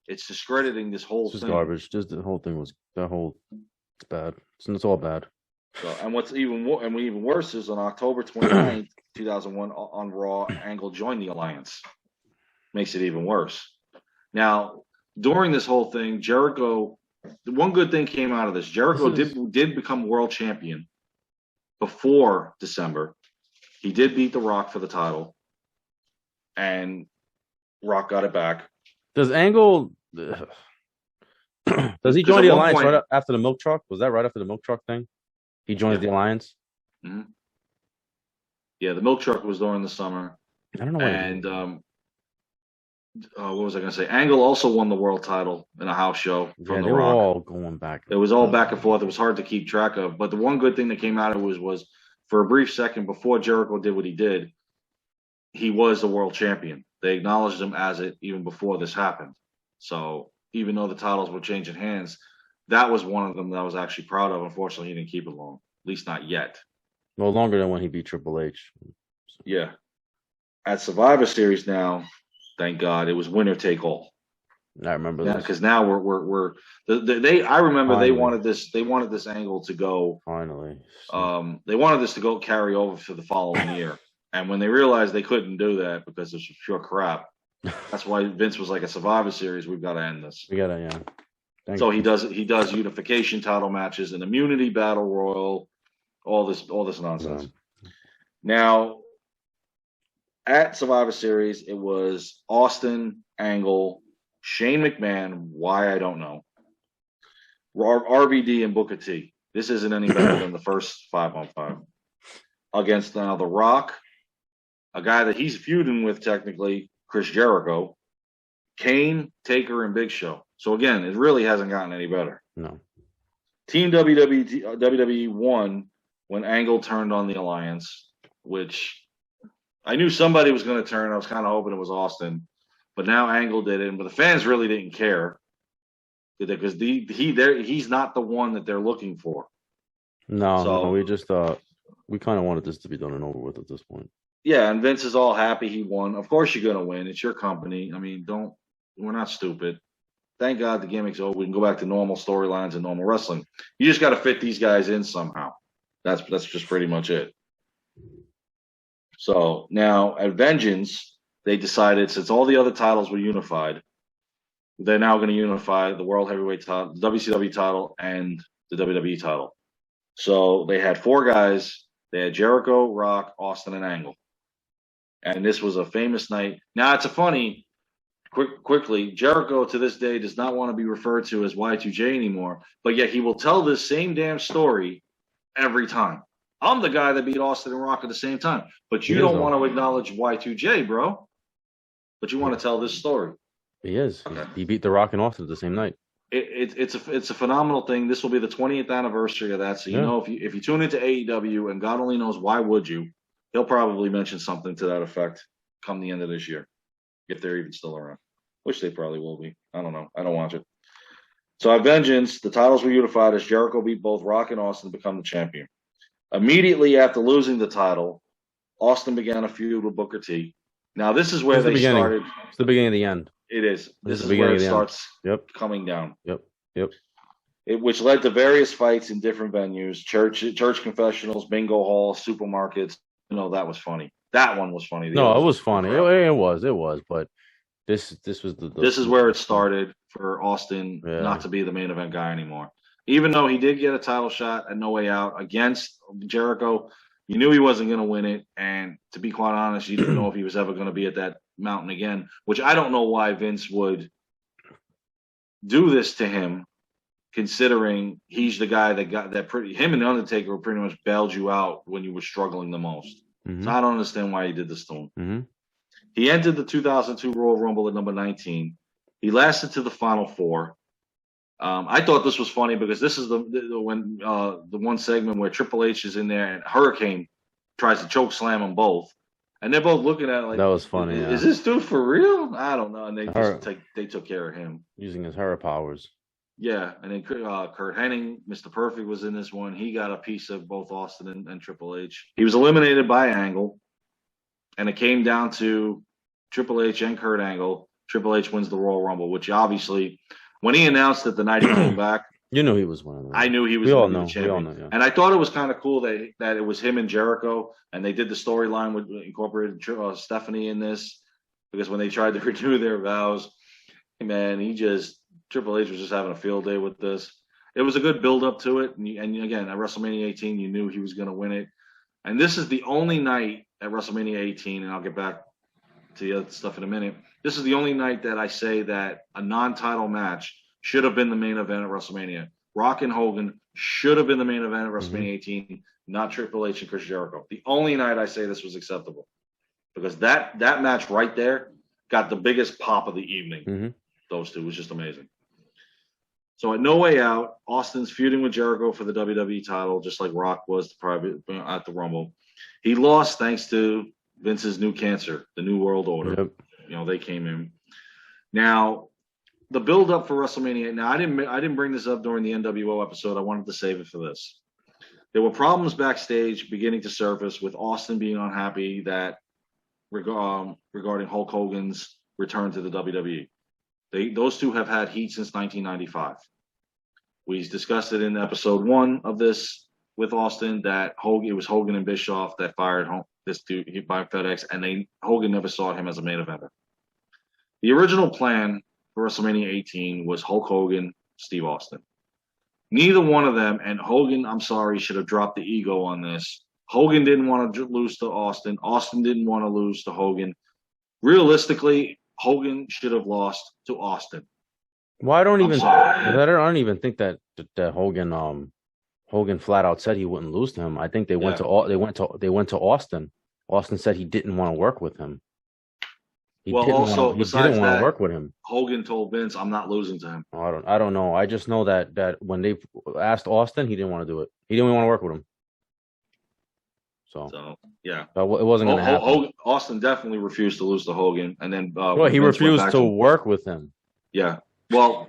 It's discrediting this whole thing. Garbage. Just the whole thing it's bad. It's all bad. So, and what's even worse is on October 29th, 2001, on Raw, Angle joined the alliance. Makes it even worse. Now, during this whole thing, Jericho, the one good thing came out of this. Jericho did become world champion before December. He did beat The Rock for the title, and Rock got it back. Does Angle does he join the alliance right after the milk truck? Was that right after the milk truck thing? He joins the alliance. Mm-hmm. Yeah, the milk truck was during the summer. I don't know. And what was I going to say? Angle also won the world title in a house show from The Rock. They were all going back. It was all back and forth. It was hard to keep track of. But the one good thing that came out of it was for a brief second before Jericho did what he did, he was the world champion. They acknowledged him as it even before this happened. So even though the titles were changing hands, that was one of them that I was actually proud of. Unfortunately, he didn't keep it long, at least not yet. No longer than when he beat Triple H. Yeah. At Survivor Series now, thank God, it was winner take all. I remember Yeah, this. because now they I remember Finally, they wanted this angle to go finally. they wanted this to go carry over for the following year. And when they realized they couldn't do that because it's pure crap, that's why Vince was like, a Survivor Series, we've got to end this. We gotta, yeah. Thanks. So he does unification title matches, an immunity battle royal, all this nonsense. Yeah. Now at Survivor Series, it was Austin, Angle, Shane McMahon. Why I don't know. RVD and Booker T. This isn't any better than the first 5-on-5 against now The Rock, a guy that he's feuding with technically, Chris Jericho, Kane, Taker, and Big Show. So again, it really hasn't gotten any better. No. Team WWE won when Angle turned on the Alliance, which I knew somebody was going to turn. I was kind of hoping it was Austin, but now Angle did it. But the fans really didn't care because he's not the one that they're looking for. No, we just we kind of wanted this to be done and over with at this point. Yeah, and Vince is all happy he won. Of course you're gonna win. It's your company. I mean, we're not stupid. Thank God the gimmick's over. We can go back to normal storylines and normal wrestling. You just got to fit these guys in somehow. That's just pretty much it. So now at Vengeance, they decided, since all the other titles were unified, they're now going to unify the World Heavyweight title, the WCW title, and the WWE title. So they had 4 guys. They had Jericho, Rock, Austin, and Angle. And this was a famous night. Now, it's a funny, quickly, Jericho to this day does not want to be referred to as Y2J anymore, but yet he will tell this same damn story every time. I'm the guy that beat Austin and Rock at the same time, but you don't want to acknowledge Y2J, bro. But you want to tell this story. He is. Okay. He beat The Rock and Austin the same night. It's a phenomenal thing. This will be the 20th anniversary of that. So you know, if you tune into AEW, and God only knows why would you, he'll probably mention something to that effect come the end of this year, if they're even still around, which they probably will be. I don't know. I don't watch it. So at Vengeance, the titles were unified as Jericho beat both Rock and Austin to become the champion. Immediately after losing the title, Austin began a feud with Booker T. Now this is where they started. It's the beginning of the end. It is. This is where it starts coming down. Yep. Which led to various fights in different venues, church confessionals, bingo halls, supermarkets. You know, that was funny. That one was funny. No, it was funny. It was. But this was this is where it started for Austin not to be the main event guy anymore. Even though he did get a title shot at No Way Out against Jericho, you knew he wasn't going to win it. And to be quite honest, you didn't know if he was ever going to be at that mountain again, which I don't know why Vince would do this to him, considering he's the guy that got that him and the Undertaker pretty much bailed you out when you were struggling the most. Mm-hmm. So I don't understand why he did this to him. Mm-hmm. He entered the 2002 Royal Rumble at number 19. He lasted to the final 4. I thought this was funny because this is the one segment where Triple H is in there and Hurricane tries to choke slam them both. And they're both looking at it like, that was funny. Is this dude for real? I don't know. And they took care of him using his Hera powers. Yeah, and then Kurt Hennig, Mr. Perfect, was in this one. He got a piece of both Austin and Triple H. He was eliminated by Angle, and it came down to Triple H and Kurt Angle. Triple H wins the Royal Rumble, which obviously, when he announced that the night he came back, you knew he was winning. I knew he was going to be the champion. We all know, yeah. And I thought it was kind of cool that it was him and Jericho, and they did the storyline with incorporated Stephanie in this, because when they tried to renew their vows, man, Triple H was just having a field day with this. It was a good build up to it, and again at WrestleMania 18, you knew he was going to win it. And this is the only night at WrestleMania 18, and I'll get back to the other stuff in a minute. This is the only night that I say that a non-title match should have been the main event at WrestleMania. Rock and Hogan should have been the main event at WrestleMania 18, not Triple H and Chris Jericho. The only night I say this was acceptable, because that match right there got the biggest pop of the evening. Mm-hmm. Those two was just amazing. So at No Way Out, Austin's feuding with Jericho for the WWE title, just like Rock was at the Rumble. He lost thanks to Vince's new cancer, the New World Order. Yep. You know, they came in. Now, the build up for WrestleMania. Now, I didn't bring this up during the NWO episode. I wanted to save it for this. There were problems backstage beginning to surface with Austin being unhappy that regarding Hulk Hogan's return to the WWE. Those two have had heat since 1995. We discussed it in episode 1 of this with Austin that it was Hogan and Bischoff that fired this dude by FedEx, and Hogan never saw him as a main eventer. The original plan for WrestleMania 18 was Hulk Hogan, Steve Austin. Neither one of them, and Hogan, I'm sorry, should have dropped the ego on this. Hogan didn't want to lose to Austin. Austin didn't want to lose to Hogan. Realistically, Hogan should have lost to Austin. Well, I don't even think that Hogan flat out said he wouldn't lose to him. I think they went to Austin. Austin said he didn't want to work with him. He didn't want to work with him. Hogan told Vince, "I'm not losing to him." I don't know. I just know that when they asked Austin, he didn't want to do it. He didn't want to work with him. So yeah, it wasn't going to happen. Austin definitely refused to lose to Hogan, and then he refused to work with him. Yeah, well,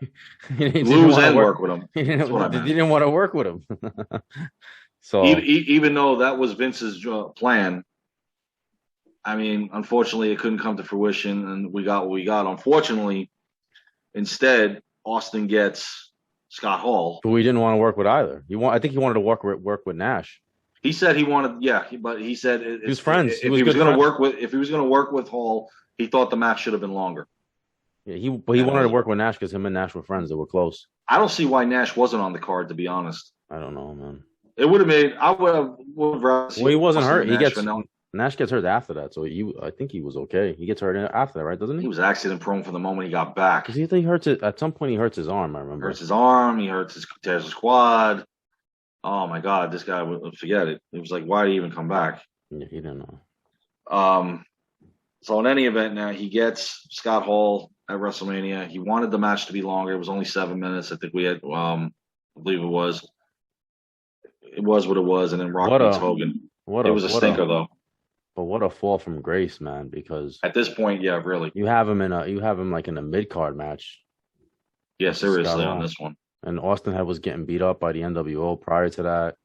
lose and work with him. He didn't want to work with him. So even though that was Vince's plan, I mean, unfortunately, it couldn't come to fruition, and we got what we got. Unfortunately, instead, Austin gets Scott Hall, who he didn't want to work with either. I think he wanted to work with Nash. He said he wanted, but he said he was friends. If he was going to work with Hall, he thought the match should have been longer. Yeah, he wanted to work with Nash because him and Nash were friends. They were close. I don't see why Nash wasn't on the card, to be honest. I don't know, man. It would have made. I would have. Well, he wasn't hurt. Nash gets hurt after that, so I think he was okay. He gets hurt after that, right? Doesn't he? He was accident prone from the moment he got back. Because he hurts it at some point. He hurts his arm. I remember. Hurts his arm. He tears his quad. Oh my God, this guy would forget it. It was like, why did he even come back? Yeah, he didn't know. So in any event, now he gets Scott Hall at WrestleMania. He wanted the match to be longer. It was only 7 minutes. I think we had, I believe it was. It was what it was, and then Rock beats Hogan. It was a stinker though. But what a fall from grace, man! Because at this point, yeah, really, you have him like in a mid card match. Yeah, seriously, on this one. And Austin was getting beat up by the NWO prior to that.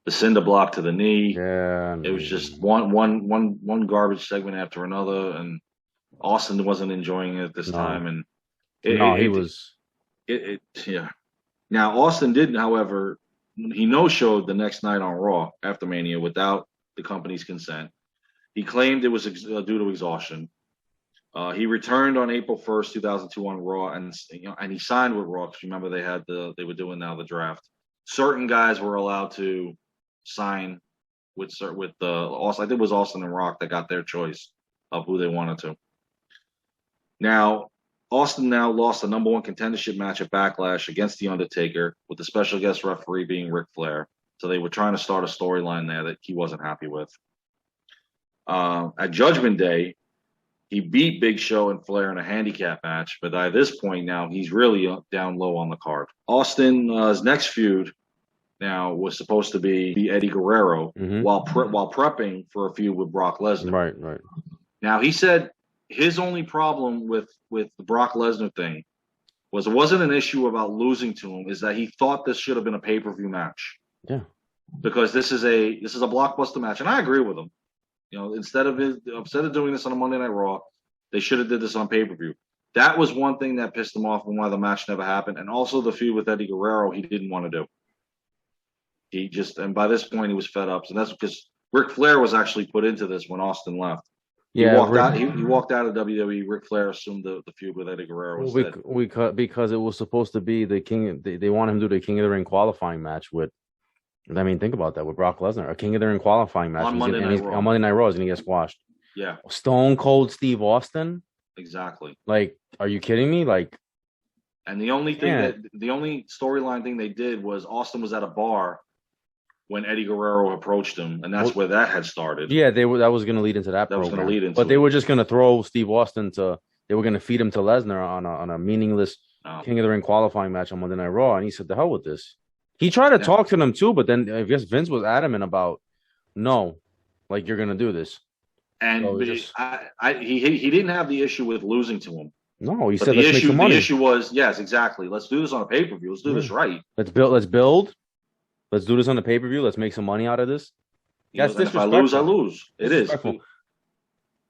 The cinder block to the knee. Yeah, it was just one garbage segment after another, and Austin wasn't enjoying it this time. And he was. Yeah. Now Austin did, however, he no-showed the next night on Raw after Mania without the company's consent. He claimed it was due to exhaustion. He returned on April 1st, 2002 on Raw, and he signed with Raw because remember they were doing now the draft. Certain guys were allowed to sign with Austin. I think it was Austin and Rock that got their choice of who they wanted to. Now, Austin lost the number 1 contendership match at Backlash against The Undertaker, with the special guest referee being Ric Flair. So they were trying to start a storyline there that he wasn't happy with. At Judgment Day, he beat Big Show and Flair in a handicap match, but by this point now, he's really down low on the card. Austin's next feud now was supposed to be Eddie Guerrero while prepping for a feud with Brock Lesnar. Right. Now, he said his only problem with the Brock Lesnar thing was it wasn't an issue about losing to him, is that he thought this should have been a pay-per-view match. Yeah. Because this is a blockbuster match, and I agree with him. You know, instead of doing this on a Monday Night Raw, they should have did this on pay-per-view. That was one thing that pissed him off and why the match never happened. And also the feud with Eddie Guerrero, he didn't want to do. And by this point, he was fed up. So that's because Ric Flair was actually put into this when Austin left. He walked out of WWE. Ric Flair assumed the feud with Eddie Guerrero instead. Because it was supposed to be the King. They want him to do the King of the Ring qualifying match with. I mean, think about that with Brock Lesnar, a King of the Ring qualifying match on Monday Night Raw is going to get squashed. Yeah, Stone Cold Steve Austin. Exactly. Like, are you kidding me? Like, and the only storyline thing they did was Austin was at a bar when Eddie Guerrero approached him, and that's where that had started. Yeah, that was going to lead into that. But they were just going to throw Steve Austin they were going to feed him to Lesnar on a meaningless King of the Ring qualifying match on Monday Night Raw, and he said, "The hell with this." He tried to talk to them too, but then I guess Vince was adamant about no, like you're going to do this. And so he didn't have the issue with losing to him. No, he said let's make some money. The issue was yes, exactly. Let's do this on a pay per view. Let's do this right. Let's build. Let's do this on the pay per view. Let's make some money out of this. That's disrespectful. If I lose, I lose. It is.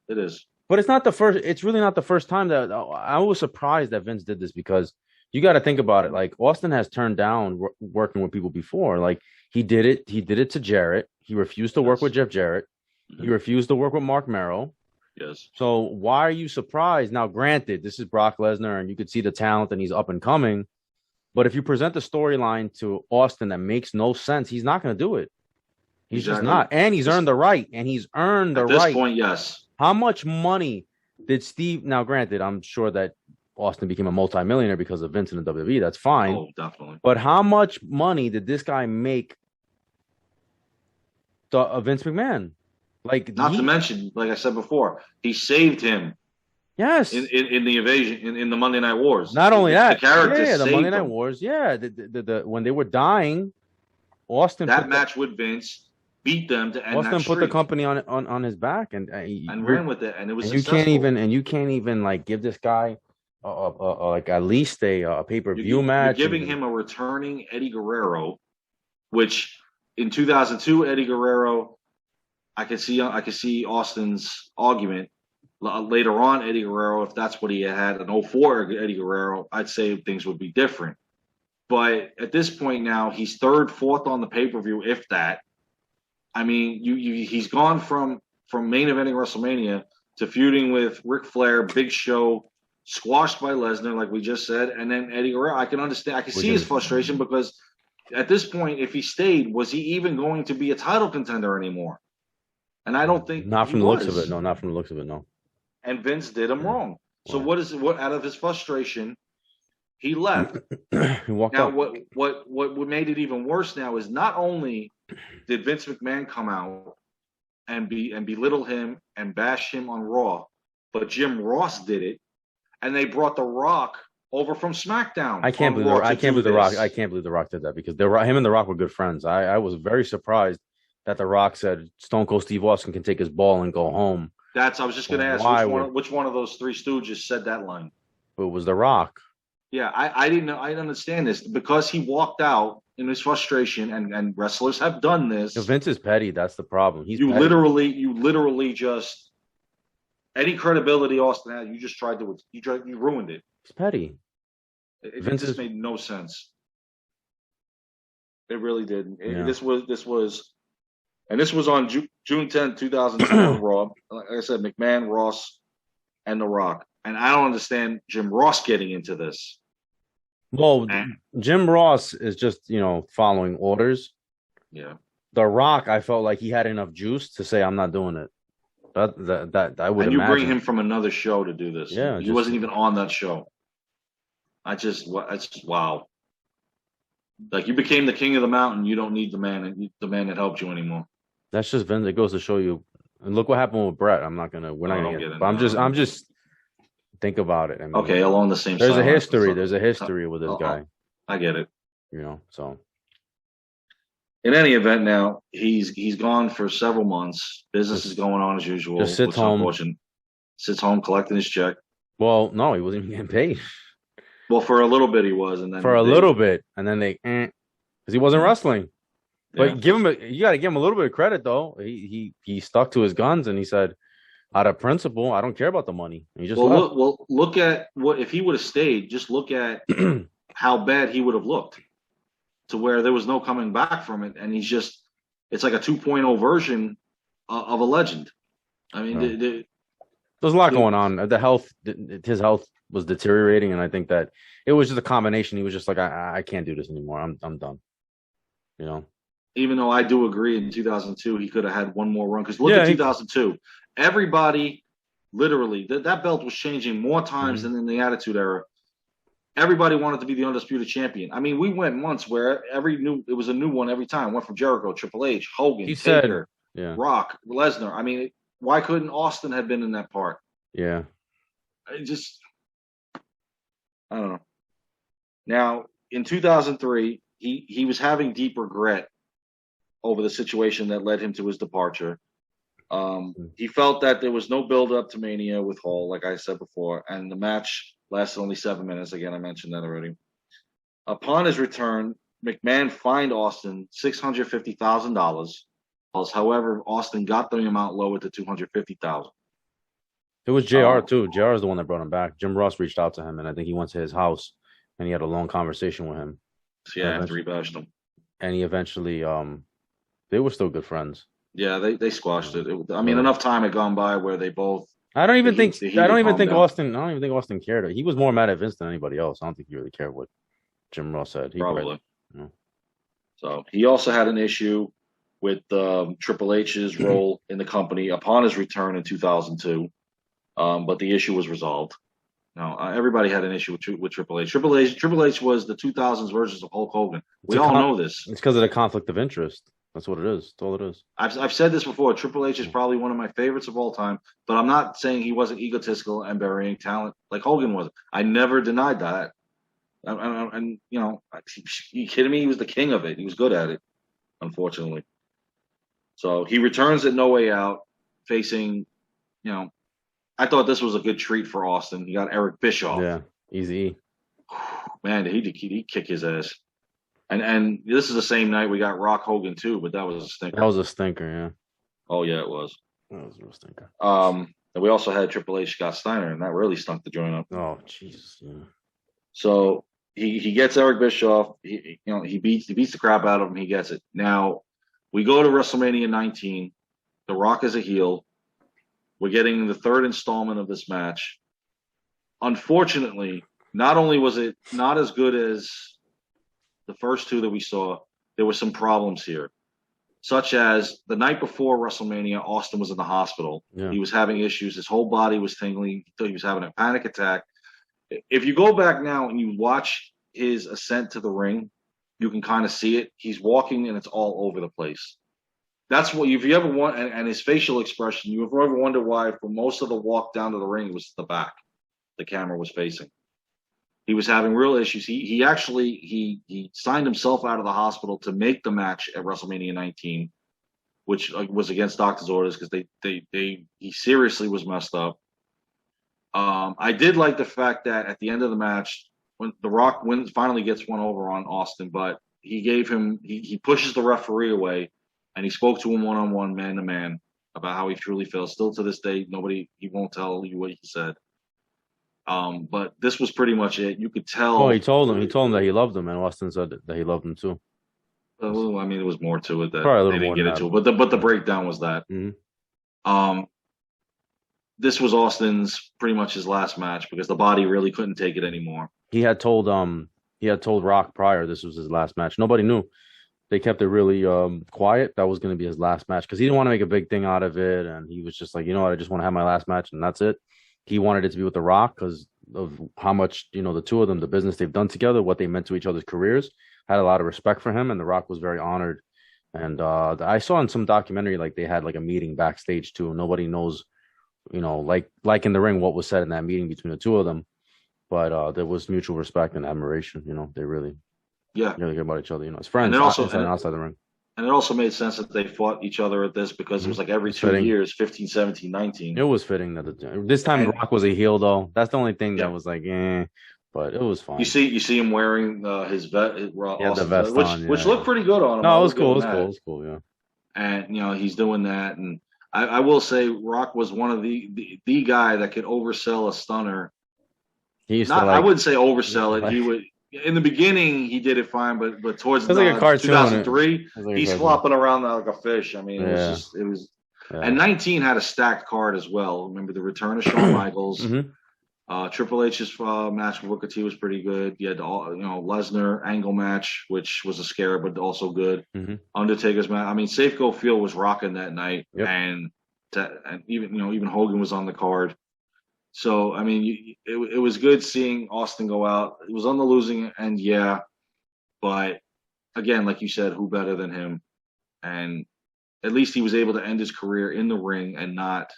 It is. But it's not the first. It's really not the first time that I was surprised that Vince did this because you got to think about it. Like Austin has turned down working with people before. Like he did it. He did it to Jarrett. He refused to work Yes. with Jeff Jarrett. He refused to work with Mark Merrow. Yes. So why are you surprised? Now, granted, this is Brock Lesnar, and you could see the talent, and he's up and coming. But if you present the storyline to Austin that makes no sense, he's not going to do it. He's just Exactly. not. And he's earned the right. And he's earned the At this right. point, yes. How much money did Steve? Now, granted, I'm sure that Austin became a multimillionaire because of Vince in the WWE. That's fine. Oh, definitely. But how much money did this guy make Vince McMahon? Like, Not to mention, like I said before, he saved him. Yes. In the invasion, in the Monday Night Wars. Not only that, the characters the Monday Night him. Wars. Yeah, the when they were dying, Austin that match with Vince beat them to end Austin that put the streak. company on his back and ran with it, and it was. And you can't even like give this guy like at least a pay-per-view match. You're giving him a returning Eddie Guerrero, which in 2002 Eddie Guerrero, I could see Austin's argument. Later on, Eddie Guerrero, if that's what he had, an 04 Eddie Guerrero, I'd say things would be different. But at this point now, he's third, fourth on the pay-per-view, if that. I mean, he's gone from main eventing WrestleMania to feuding with Ric Flair, Big Show, squashed by Lesnar, like we just said, and then Eddie Guerrero. I can understand. I can see his frustration because at this point, if he stayed, was he even going to be a title contender anymore? And I don't think not from the looks of it. No, not from the looks of it. No. And Vince did him wrong. So what out of his frustration, he left. He walked now out. what made it even worse now is not only did Vince McMahon come out and belittle him and bash him on Raw, but Jim Ross did it, and they brought The Rock over from SmackDown. I can't believe The Rock. I can't believe The Rock did that because him and The Rock were good friends. I was very surprised that The Rock said Stone Cold Steve Austin can take his ball and go home. I was just going to ask which one of those three stooges said that line. It was The Rock. Yeah, I didn't know. I didn't understand this because he walked out in his frustration, and wrestlers have done this. Vince is petty. That's the problem. You literally just any credibility Austin had. You just you ruined it. He's petty. Vince just made no sense. It really didn't. Yeah. This was on June 10th, 2002 on Raw. Like I said, McMahon, Ross, and The Rock. And I don't understand Jim Ross getting into this. Well, Jim Ross is just, following orders. Yeah. The Rock, I felt like he had enough juice to say, I'm not doing it. That I would imagine. And you bring him from another show to do this. Yeah. He wasn't even on that show. Wow. Like you became the king of the mountain. You don't need the man that helped you anymore. That's just Vince. It goes to show you. And look what happened with Brett. We're not gonna get it. But I'm just think about it. I mean, okay, along the same. There's a history. There's a history with this guy. I get it. So. In any event, now he's gone for several months. Business is going on as usual. Just sits home. Sits home collecting his check. Well, no, he wasn't even getting paid. Well, for a little bit he was, and then they because he wasn't wrestling. But you got to give him a little bit of credit though. He stuck to his guns and he said, out of principle, I don't care about the money. And he just left. Look at what if he would have stayed. Just look at how bad he would have looked, to where there was no coming back from it, and it's like a 2.0 version of a legend. I mean, there's a lot going on. His health was deteriorating, and I think that it was just a combination. He was just like, I can't do this anymore. I'm done. Even though I do agree in 2002 he could have had one more run, because look at 2002. Everybody, literally, that belt was changing more times than in the Attitude Era. Everybody wanted to be the undisputed champion. I mean, we went months where it was a new one every time. Went from Jericho, Triple H, Hogan, Taker, Rock, Lesnar. I mean, why couldn't Austin have been in that part? Yeah. I don't know. Now, in 2003, he was having deep regret over the situation that led him to his departure. He felt that there was no build-up to Mania with Hall, like I said before, and the match lasted only 7 minutes. Again, I mentioned that already. Upon his return, McMahon fined Austin $650,000. However, Austin got the amount lowered to $250,000. It was JR too. JR is the one that brought him back. Jim Ross reached out to him, and I think he went to his house and he had a long conversation with him. Yeah, after he bashed him. And he eventually, they were still good friends. Yeah, they squashed it. I mean, enough time had gone by where they both. I don't even think Austin cared. He was more mad at Vince than anybody else. I don't think he really cared what Jim Ross said. Probably. So he also had an issue with Triple H's role in the company upon his return in 2002, but the issue was resolved. Now everybody had an issue with Triple H. Triple H was the 2000s version of Hulk Hogan. We all know this. It's because of the conflict of interest. That's what it is. That's all it is. I've said this before. Triple H is probably one of my favorites of all time, but I'm not saying he wasn't egotistical and burying talent like Hogan was. I never denied that. And you know, are you kidding me? He was the king of it. He was good at it, unfortunately. So he returns at No Way Out, facing, you know, I thought this was a good treat for Austin. He got Eric Bischoff. Yeah, easy. Man, he kick his ass. And this is the same night we got Rock Hogan too, but that was a stinker. That was a stinker, yeah. Oh yeah, it was. That was a real stinker. And we also had Triple H Scott Steiner, and that really stunk the joint up. Oh Jesus, yeah. So he gets Eric Bischoff. He beats the crap out of him. He gets it. Now we go to WrestleMania 19. The Rock is a heel. We're getting the third installment of this match. Unfortunately, not only was it not as good as the first two that we saw, there were some problems here, such as the night before WrestleMania, Austin was in the hospital. Yeah. He was having issues. His whole body was tingling. He was having a panic attack. If you go back now and you watch his ascent to the ring, you can kind of see it. He's walking and it's all over the place. That's what, if you ever want, and his facial expression, you ever wonder why for most of the walk down to the ring was the back the camera was facing. He was having real issues. He actually signed himself out of the hospital to make the match at WrestleMania 19, which was against doctor's orders because he seriously was messed up. I did like the fact that at the end of the match, when The Rock finally gets one over on Austin, but he pushes the referee away and he spoke to him one-on-one, man-to-man, about how he truly feels. Still to this day, he won't tell you what he said. But this was pretty much it. You could tell. Oh, he told him that he loved him, and Austin said that he loved him too. Well, I mean, there was more to it that they didn't get into it. But the breakdown was that. Mm-hmm. This was Austin's pretty much his last match because the body really couldn't take it anymore. He had told Rock prior this was his last match. Nobody knew. They kept it really quiet. That was going to be his last match because he didn't want to make a big thing out of it, and he was just like, you know what, I just want to have my last match, and that's it. He wanted it to be with The Rock because of how much, the two of them, the business they've done together, what they meant to each other's careers. Had a lot of respect for him, and The Rock was very honored. And I saw in some documentary, like they had like a meeting backstage too. Nobody knows, like in the ring, what was said in that meeting between the two of them. But there was mutual respect and admiration. They really care about each other. As friends, and outside the ring. And it also made sense that they fought each other at this because it was like every 2 years, 15, 17, 19. It was fitting that this time The Rock was a heel, though. That's the only thing that was like, but it was fine. You see him wearing his vest, the vest which looked pretty good on him. No, it was cool. It was cool, yeah. And he's doing that, and I will say Rock was one of the guy that could oversell a stunner. I wouldn't say oversell it. He would. In the beginning, he did it fine, but towards the like 2003, he's flopping around like a fish. I mean, it was. Yeah. And 19 had a stacked card as well. Remember the return of Shawn Michaels. Mm-hmm. Triple H's match with Booker T was pretty good. You had Lesnar Angle match, which was a scare, but also good. Mm-hmm. Undertaker's match. I mean, Safeco Field was rocking that night, and even Hogan was on the card. So, I mean, it was good seeing Austin go out. It was on the losing end, but again, like you said, who better than him? And at least he was able to end his career in the ring and not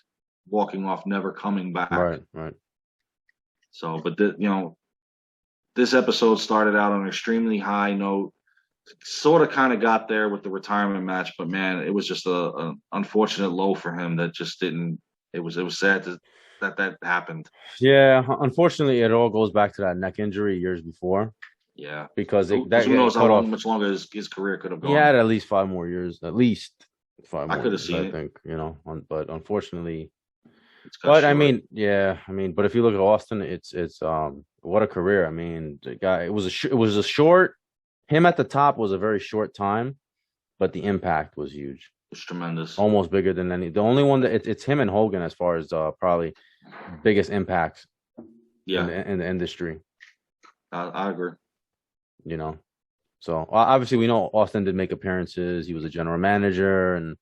walking off, never coming back. Right. So, but this episode started out on an extremely high note. Sort of kind of got there with the retirement match, but man, it was just an unfortunate low for him that just didn't. It was sad that happened. Yeah, unfortunately, it all goes back to that neck injury years before. Yeah, because who knows how much longer his career could have gone. He had at least 5 more years, at least 5 more. I could have seen it. I think, but unfortunately, It's cut But I short. mean, yeah, I mean, but if you look at Austin, it's what a career. I mean, the guy, it was a short. Him at the top was a very short time, but the impact was huge, It's tremendous. almost bigger than any. The only one that it's him and Hogan as far as probably biggest impacts Yeah, in the industry. I agree. You know, so obviously we know Austin did make appearances. He was a general manager, and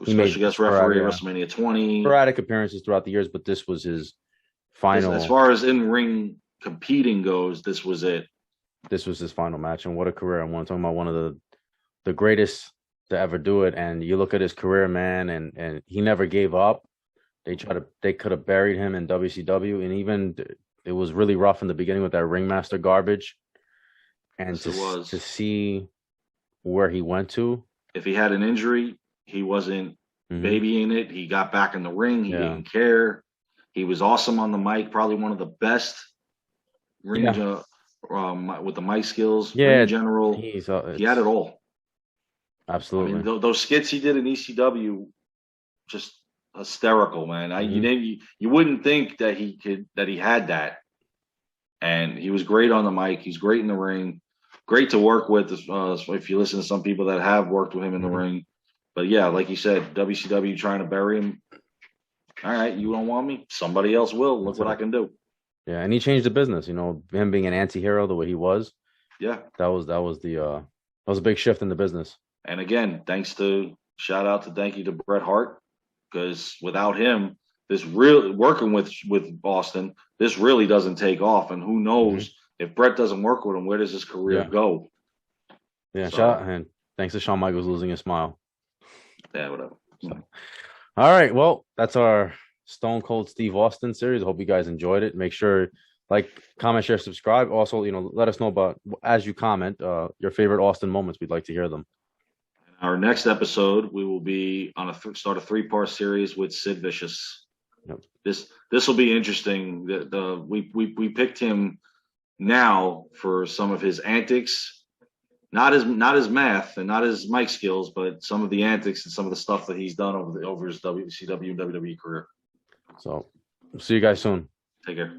he made Especially against referee at WrestleMania 20. sporadic appearances throughout the years. But this was his As final. far as in ring competing goes, this was it. This was his final match, and what a career! I'm talking about one of the greatest to ever do it. And you look at his career, man, and he never gave up. They could have buried him in WCW, and even it was really rough in the beginning with that ringmaster garbage. And Yes, it to was. see where he went to, If he had an injury, he wasn't hmm babying it. He got back in the ring. He yeah, didn't care. He was awesome on the mic. Probably one of the best ring yeah, with the mic skills, ring yeah. general. He's He had it's it all. I mean, absolutely. those skits he did in ECW, just hysterical, man. hmm You wouldn't think that he had that, and he was great on the mic. He's great in the ring, great to work with. If you listen to some people that have worked with him in the hmm ring, but yeah, like you said, WCW trying to bury him. All right, you don't want me, somebody else will. Look That's what I it. can do. Yeah, and he changed the business. You know, him being an anti-hero the way he was, Yeah, that was that was a big shift in the business. and again, thank you to Bret Hart, because without him, this really working with Boston, this really doesn't take off. And who hmm knows if Bret doesn't work with him, where does his career Yeah, go? yeah. Shout So out and thanks to Shawn Michaels losing a smile. yeah, whatever. So, all right, well, that's our Stone Cold Steve Austin series. I hope you guys enjoyed it. Make sure like, comment, share, subscribe. Also, let us know about as you comment your favorite Austin moments. We'd like to hear them. Our next episode, we will be on start a 3-part series with Sid Vicious. Yep. This will be interesting. We picked him now for some of his antics, not his math and not his mic skills, but some of the antics and some of the stuff that he's done over his WCW and WWE career. So, see you guys soon. Take care.